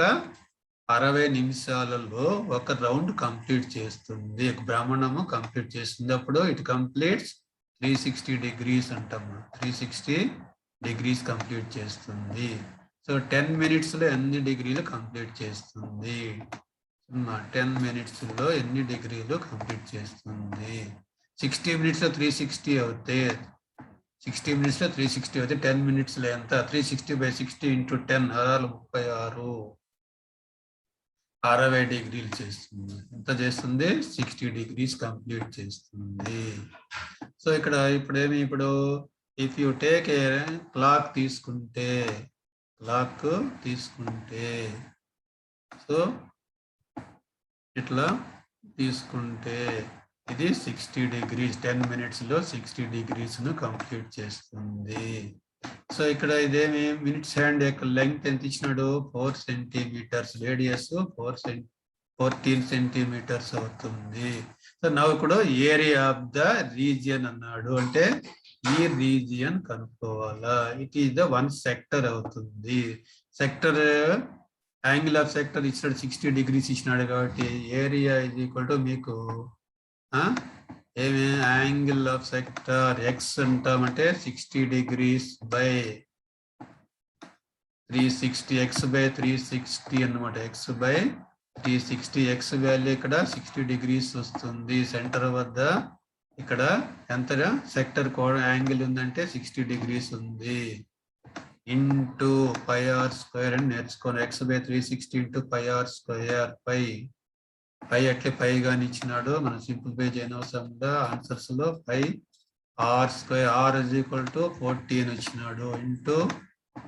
60 నిమిషాలలో ఒక రౌండ్ కంప్లీట్ చేస్తుంది. ఒక భ్రమణము కంప్లీట్ చేస్తుంది. అప్పుడు ఇట్ కంప్లీట్స్ 360 degrees అంటాము. 360 degrees కంప్లీట్ చేస్తుంది. సో 10 minutes లో ఎన్ని డిగ్రీలు కంప్లీట్ చేస్తుంది. 10 minutes లో ఎన్ని డిగ్రీలు కంప్లీట్ చేస్తుంది. 60 minutes లో 360 అవుతే 60 minutes లో 360 అవుతే 10 minutes లో ఎంత 360 by 60 into 10 36 60 degrees చేస్తుంది. ఎంత చేస్తుంది 60 degrees కంప్లీట్ చేస్తుంది. సో ఇక్కడ ఇప్పుడు if you take a clock తీసుకుంటే సో ఇట్లా తీసుకుంటే ఇది 60 degrees 10 minutes లో 60 degrees ను కంప్లీట్ చేస్తుంది. సో ఇక్కడ ఇదేమి మినిట్స్ హ్యాండ్ యొక్క లెంగ్త్ ఎంత ఇచ్చినాడు 4 centimeters, రేడియస్ 14 centimeters అవుతుంది. సో నవ్వు ఇప్పుడు ఏరియా ఆఫ్ ద రీజియన్ అన్నాడు. అంటే ఈ రీజియన్ కనుక్కోవాలా. ఇట్ ఈస్ ద 1 sector అవుతుంది. సెక్టర్ యాంగిల్ ఆఫ్ సెక్టర్ ఇచ్చినాడు 60 degrees ఇచ్చినాడు కాబట్టి ఏరియా ఈజ్ ఈక్వల్ టు మీకు ఏమి యాంగిల్ ఆఫ్ సెక్టర్ ఎక్స్ అంటామంటే 60 degrees by 360 ఎక్స్ బై 360 అన్నమాట. ఎక్స్ బై 360 ఎక్స్ వాల్యూ ఇక్కడ 60 degrees వస్తుంది. సెంటర్ వద్ద ఇక్కడ ఎంత సెక్టర్ కోడ్ యాంగిల్ ఉందంటే 60 degrees ఉంది. ఇంటూ πr² అని నేర్చుకోండి. X by 360 into πr². పై అట్లే పై గాని ఇచ్చినాడు. మనం సింప్లిఫై చేయనవసరంగా ఆన్సర్స్ లో πr². r is equal to 14 ఇచ్చినాడు ఇంటూ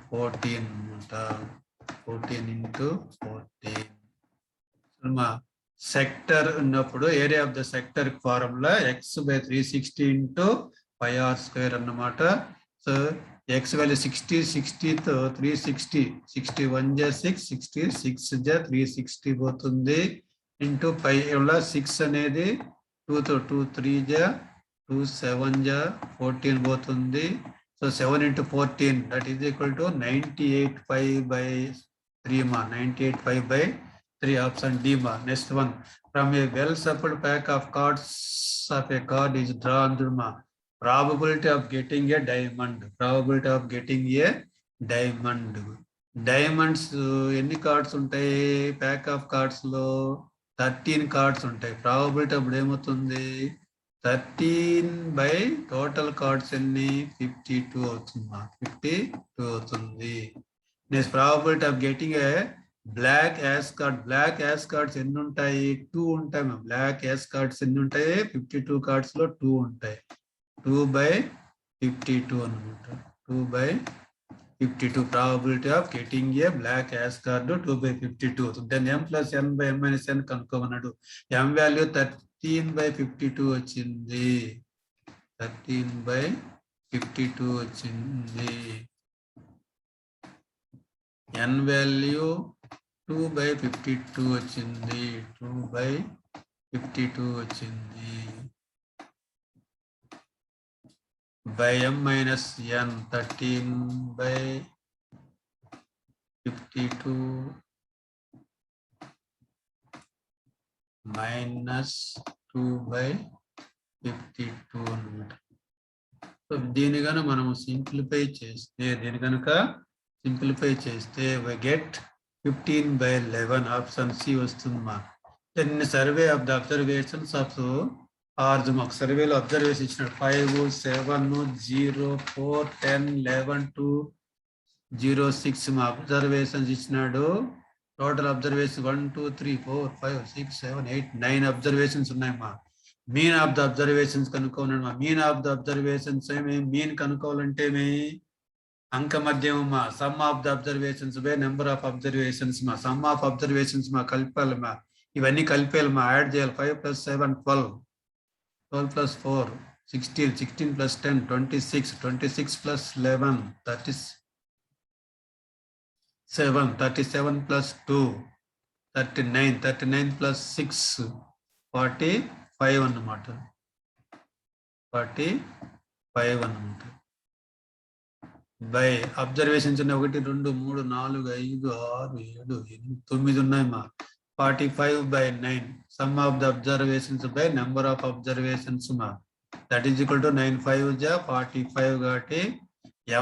14 అన్నమాట. 14 into 14. సెక్టర్ ఉన్నప్పుడు area of the sector formula X by 360 into πr² అన్నమాట. సో ఎక్స్ వాల్యూ 60 తో 360 61 జా 6 66 జా 360 పోతుంది. ఇంటూ పై 6 అనేది 2 తో 2 3 జా 2 7 జా 14 పోతుంది. So 7 into 14 that is equal to 98/3 మా 98/3 ఆప్షన్ డి మా. Next one from A well suffered pack of cards of A card is drawn మా probability of getting a diamond. Diamonds ఎన్ని కార్డ్స్ ఉంటాయి ప్యాక్ ఆఫ్ కార్డ్స్ లో 13 cards ఉంటాయి. Probability అప్పుడు ఏమవుతుంది 13 by total cards ఎన్ని 52 అవుతుందా 52 అవుతుంది. Next probability of getting a black ace card. Black ace cards ఎన్ని ఉంటాయి 2 ఉంటాయి మ్యామ్. బ్లాక్ యాష్ కార్డ్స్ ఎన్ని ఉంటాయి 52 కార్డ్స్ లో 2 ఉంటాయి. 2 by 52 అనమాట. 2 by 52 probability of getting a black ash card 2 by 52. So then m plus n by m minus n కనుక్కోమన్నాడు. m value 13 by 52 వచ్చింది. 13 by 52 వచ్చింది. n వాల్యూ 2 by 52 వచ్చింది. 2 by 52 వచ్చింది. by m minus n 13 by 52 minus 2 by 52 అన్నమాట. So దీని కనుక మనం simplify చేస్తే we get 15 by 11 option C వస్తుంది మా. Then survey of the observations of మాకు సర్వేలో అబ్జర్వేషన్ ఇచ్చినాడు 5, 7, 0, 4, 10, 11, 2, 0, 6 మా అబ్జర్వేషన్స్ ఇచ్చినాడు. టోటల్ అబ్జర్వేషన్ 1, 2, 3, 4, 5, 6, 7, 8, 9 అబ్జర్వేషన్స్ ఉన్నాయి మా. మీన్ ఆఫ్ ద అబ్జర్వేషన్స్ కనుక్కోన్నాడు మా. Mean of the observations mean కనుక్కోవాలంటే అంక మధ్యమం మా. Sum of the observations by number of observations మా. సమ్ ఆఫ్ అబ్జర్వేషన్స్ మా కలిపాలి మా. ఇవన్నీ కలిపేయాలి మా. యాడ్ చేయాలి. 5 plus 7 12, 12 plus 4 16, 16 plus 10 26, 26 plus 11 37, 37 plus 2 39, 39 plus 6 45 అన్నమాట. 45 అన్నమాట. బై అబ్జర్వేషన్స్ ఉన్నాయి 1, 2, 3, 4, 5, 6, 7, 8, 9 ఉన్నాయి మా. 45 by 9. Sum of the observations by number of observations ma. That is equal to 9 5 ja 45 కాబట్టి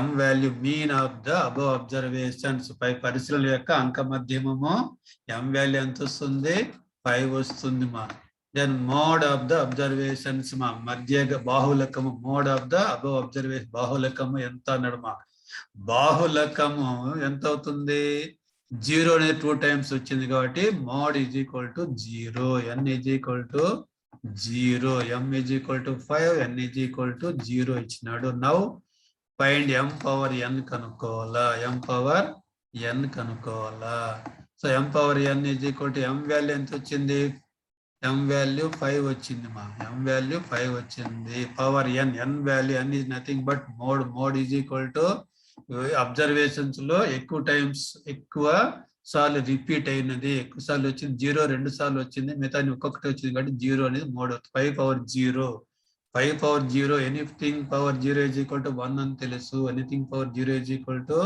m value mean of the above observations పై పరిశీలన యొక్క అంక మధ్యమము m value ఎంత వస్తుంది 5 వస్తుంది మా. Then mode of the observations మా మధ్య బాహుళకము mode of the above observation బాహుళకము ఎంత అన్నాడు మా. బాహుళకము ఎంత అవుతుంది 0 అనేది 2 times వచ్చింది కాబట్టి mod is equal to 0, n is equal to 0, m is equal to 5, n is equal to 0 ఇచ్చినాడు. Now find m power n కనుక్కోవాలా. m power n కనుక్కోవాలా. So m power n is equal to m value ఎంత వచ్చింది m value 5 వచ్చింది మా. m value 5 వచ్చింది. Power n value n is nothing but mod is equal to observations లో ఎక్కువ times ఎక్కువ సార్లు రిపీట్ అయినది ఎక్కువ సార్లు వచ్చింది 0 2 సార్లు వచ్చింది మిగతా ఒక్కొక్కటి వచ్చింది కాబట్టి 0 అనేది మోడ్ అవుతుంది. 5 power 0, 5 power 0, anything power 0 is equal to 1 అని తెలుసు. Anything power 0 is equal to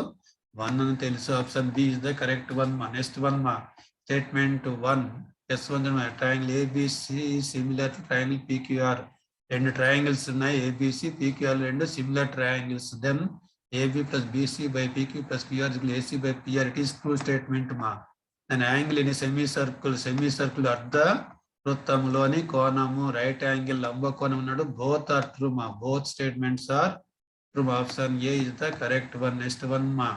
1 అని తెలుసు. Option B is the correct one మా. నెక్స్ట్ వన్ మా statement 1 S1 triangle A B C similar to triangle P Q R. రెండు ట్రయాంగిల్స్ ఉన్నాయి ఏబిసి పిక్యూఆర్ రెండు similar triangles. Then AB plus BC by PQ plus PR is equal to AC by PR. It is true statement ma. An angle in a semicircle అర్ధ వృత్తంలోని కోణము right angle లంబ కోణం అన్నాడు. both are true ma. Both statements are true. Option A is the correct one. Next one ma.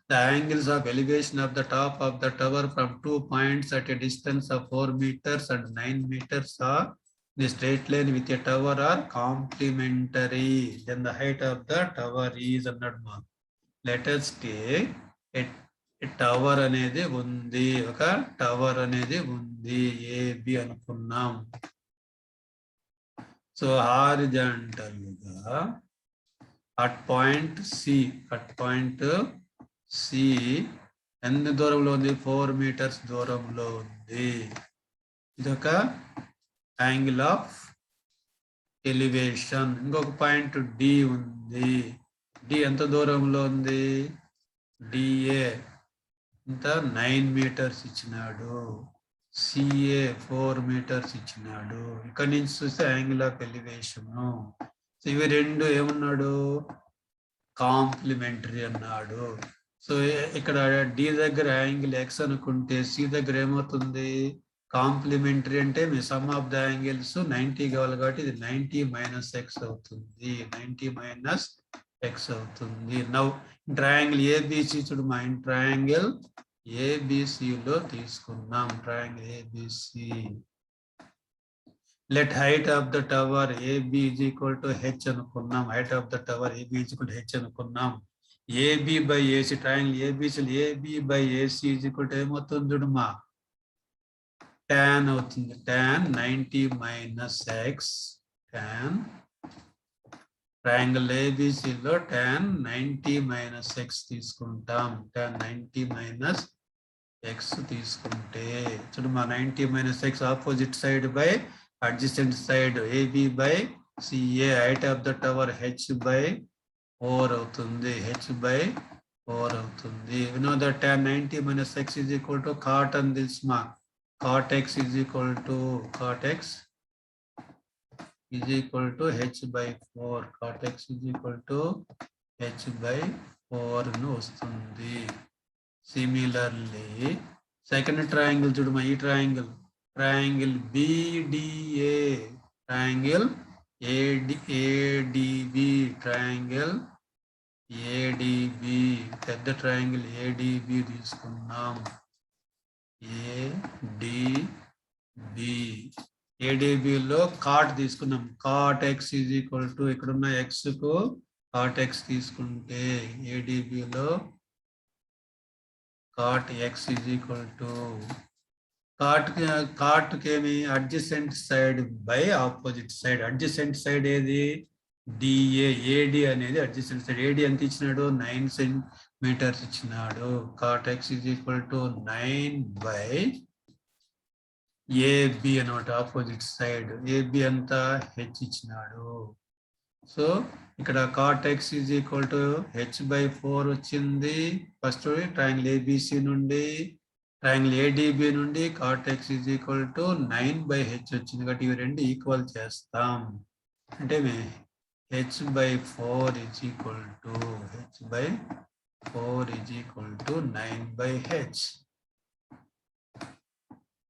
The angles of elevation of the top of the tower from 2 points at a distance of 4 meters and 9 meters are the straight line with a tower are complementary. Then the height of the tower is అన్నాడు మా. Let us take a tower అనేది ఉంది. ఒక tower అనేది ఉంది AB అనుకున్నాం. So horizontal గా at point C ఎన్ని దూరంలో ఉంది 4 meters దూరంలో ఉంది. ఇదొక యాంగిల్ ఆఫ్ ఎలివేషన్. ఇంకొక పాయింట్ డి ఉంది. డి ఎంత దూరంలో ఉంది డిఏ ఇంత 9 meters ఇచ్చినాడు. సిఏ 4 meters ఇచ్చినాడు. ఇక్కడ నుంచి చూస్తే యాంగిల్ ఆఫ్ ఎలివేషన్. సో ఇవి రెండు ఏమన్నాడు కాంప్లిమెంటరీ అన్నాడు. సో ఇక్కడ డి దగ్గర యాంగిల్ ఎక్స్ అనుకుంటే సి దగ్గర ఏమవుతుంది కాంప్లిమెంటరీ అంటే మీ సమ్ ఆఫ్ ద యాంగిల్స్ 90 కావాలి కాబట్టి ఇది 90 మైనస్ ఎక్స్ అవుతుంది. 90 మైనస్ ఎక్స్ అవుతుంది. నౌ ట్రయాంగిల్ ఏబిసి చూడు మా ట్రయాంగిల్ ఏబిసిలో తీసుకున్నాం. Triangle ABC let height of the tower AB is equal to h అనుకున్నాం. Height of the tower AB is equal to h అనుకున్నాం. AB by AC triangle ABC AB by AC is equal to ఏమవుతుంది చూడు మా tan అవుతుంది. tan 90 minus x tan triangle ఏబిసిలో tan 90 minus x తీసుకుంటాం. tan 90 minus x తీసుకుంటే చూడు మా 90 minus x opposite side by adjacent side AB by CA height of the tower h by 4 అవుతుంది. హెచ్ బై 4 అవుతుంది. You know that tan 90 minus x is equal to cot అని తెలుసు మా cot x is equal to h by 4. Cot x is equal to h by 4 ను వస్తుంది. Similarly, second triangle చూడమా ఈ triangle BDA, triangle ADB, triangle ADB, పెద్ద triangle ADB తీసుకున్నాం. ADB లో cot తీసుకున్నాం. Cot X is equal to ఇక్కడున్న x కు cot x తీసుకుంటే ADB లో cot X is equal to cot కేమి adjacent side by opposite side. Adjacent side ఏది డిఏ. ఏడి అనేది అడ్జసెంట్ సైడ్. ఏడి ఎంత ఇచ్చినాడు 9 సెంటీమీటర్స్ ఇచ్చినాడు. Cot X is equal to 9 by AB అనమాట ఆపోజిట్ సైడ్. ఏబి అంతా హెచ్ ఇచ్చినాడు. సో ఇక్కడ cot X is equal to h by 4 వచ్చింది. ఫస్ట్ ట్రయాంగిల్ ఏబిసి నుండి ట్రయాంగిల్ ఏడిబి నుండి cot X is equal to 9 by H వచ్చింది. కాబట్టి ఇవి రెండు ఈక్వల్ చేస్తాం. అంటే h by 4 is equal to 9 by h.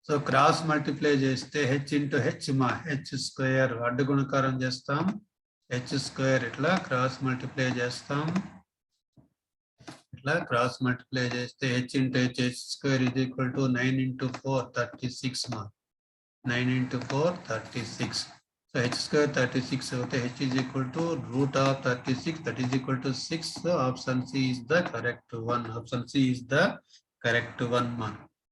So cross multiply చేస్తే h into h మా h square అడ్డు గుణకారం చేస్తాం. h square ఇట్లా క్రాస్ మల్టిప్లై చేస్తాం. ఇట్లా క్రాస్ మల్టిప్లై చేస్తే h into h square is equal to 9 into 4 36 మా 9 into 4 36. So h square 36 होते h is equal to root of 36, that is equal to 6. So option C is the correct one. Option C is the correct one ma.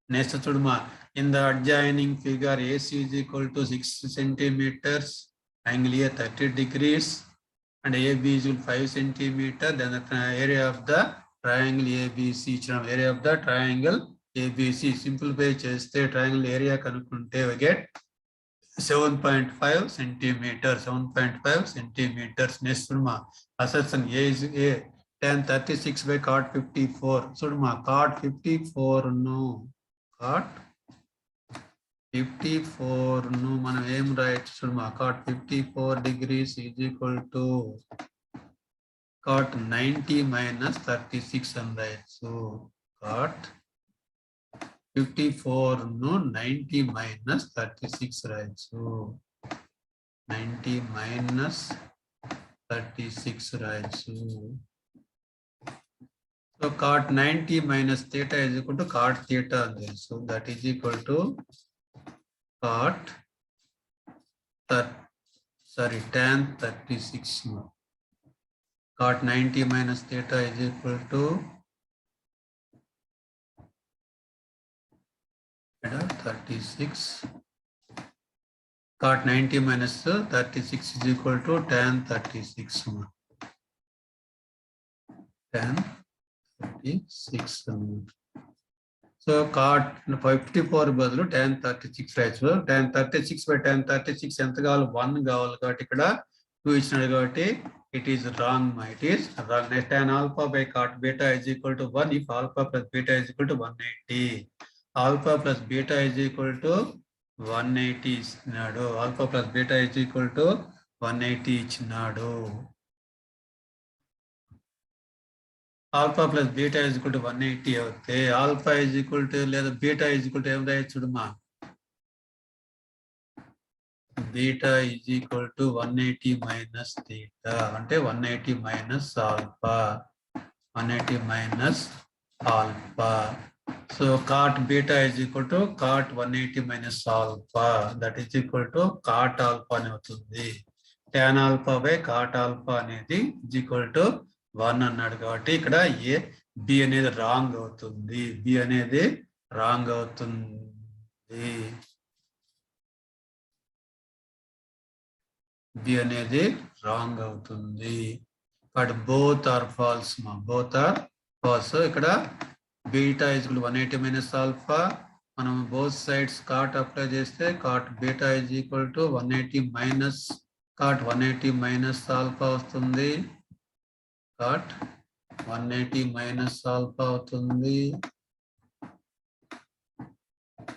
Next chudma, in the adjoining figure AC is equal to 6 centimeters, angle A 30 degrees and AB is 5 centimeter. Then the area of the triangle ABC, area of the triangle ABC. Simplify cheste triangle area kanukunte we get 7.5 centimeters. 7.5 centimeters. Next ma assertion A is A tan 36 by cot 54. So ma cot 54 no cot 54 no మనం ఏం రాయొచ్చు చూడమా cot 54 degrees is equal to cot 90 minus 36 అని రాయొచ్చు. cot 54 ను 90 minus 36 రాయొచ్చు. 90 minus 36 రాయొచ్చు. So cot 90 minus theta is equal to cot theta అని తెలుసు. That is equal to cot tan 36. Cot 90 minus theta is equal to 36. Cot 90 minus 36 is equal to tan 36. Tan 36. So cot 54 బదులు tan 36 రాయొచ్చు. tan 36 by tan 36 ఎంత కావాలి 1 కావాలి కాబట్టి ఇక్కడ 2 ఇచ్చినాడు కాబట్టి it is wrong. It is wrong. Tan alpha by cot beta is equal to 1 if alpha plus beta is equal to 180. Alpha plus beta is equal to 180 ఇచ్చినాడు. Alpha plus beta is equal to 180 ఇచ్చినాడు. Alpha plus beta is equal to 180 అవుతే alpha is equal to లేదా beta is equal to ఏం రాయొచ్చు చూడమ్మా beta is equal to 180 minus theta అంటే 180 minus alpha 180 minus alpha. So cot beta is equal to cot 180 minus alpha, that is equal to cot alpha అని అవుతుంది. tan alpha by cot alpha అనేది is equal to 1 అన్నాడు కాబట్టి ఇక్కడ A b అనేది wrong అవుతుంది. b అనేది wrong అవుతుంది. b అనేది రాంగ్ అవుతుంది. బట్ బోత్ ఆర్ ఫాల్స్ మా, బోత్ ఆర్ ఫాల్స్. ఇక్కడ బీటా ఇజ్ 180 మైనస్ ఆల్ఫా, మనం బోత్ సైడ్స్ కాట్ అప్లై చేస్తే cot beta is equal to 180 minus cot 180 minus alpha వస్తుంది. కాట్ 180 మైనస్ ఆల్ఫా అవుతుంది.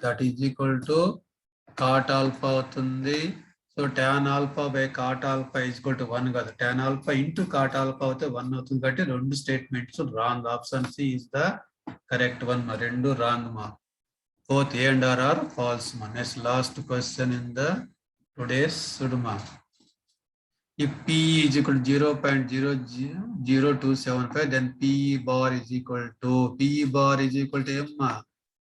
That is equal to cot alpha అవుతుంది. So tan alpha by cot alpha is equal to 1 కాదు, tan alpha into cot alpha అయితే 1 అవుతుంది. కాబట్టి రెండు statements wrong. Option C is the correct one మా. రెండు wrong మా. Both A and R are false మా. Next last question in the today's సుడుమా. If P is equal to 0.00275, then PE bar is equal to M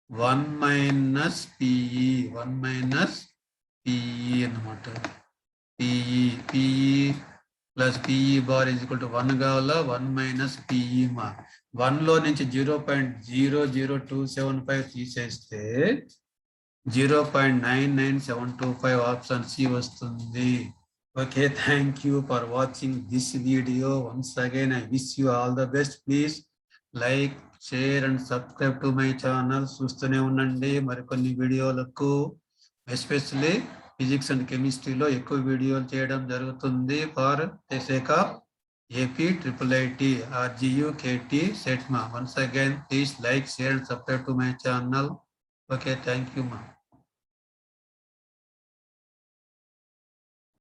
1 minus PE, 1 minus PE అన్నమాట. PE plus PE bar is equal to 1 కావాలా, 1 minus PE మా. 1 లో నుంచి 0.00275 తీసేస్తే 0.99725 option C వస్తుంది. Okay, thank you for watching this video. Once again, I wish you all the best. Please like, share and subscribe to my channel. చూస్తూనే ఉండండి మరికొన్ని వీడియోలకు. Especially physics and కెమిస్ట్రీలో ఎక్కువ వీడియోలు చేయడం జరుగుతుంది for the sake of AP IIIT RGU KT set మా. Once again, please like, share and subscribe to my channel. Okay, thank you ma.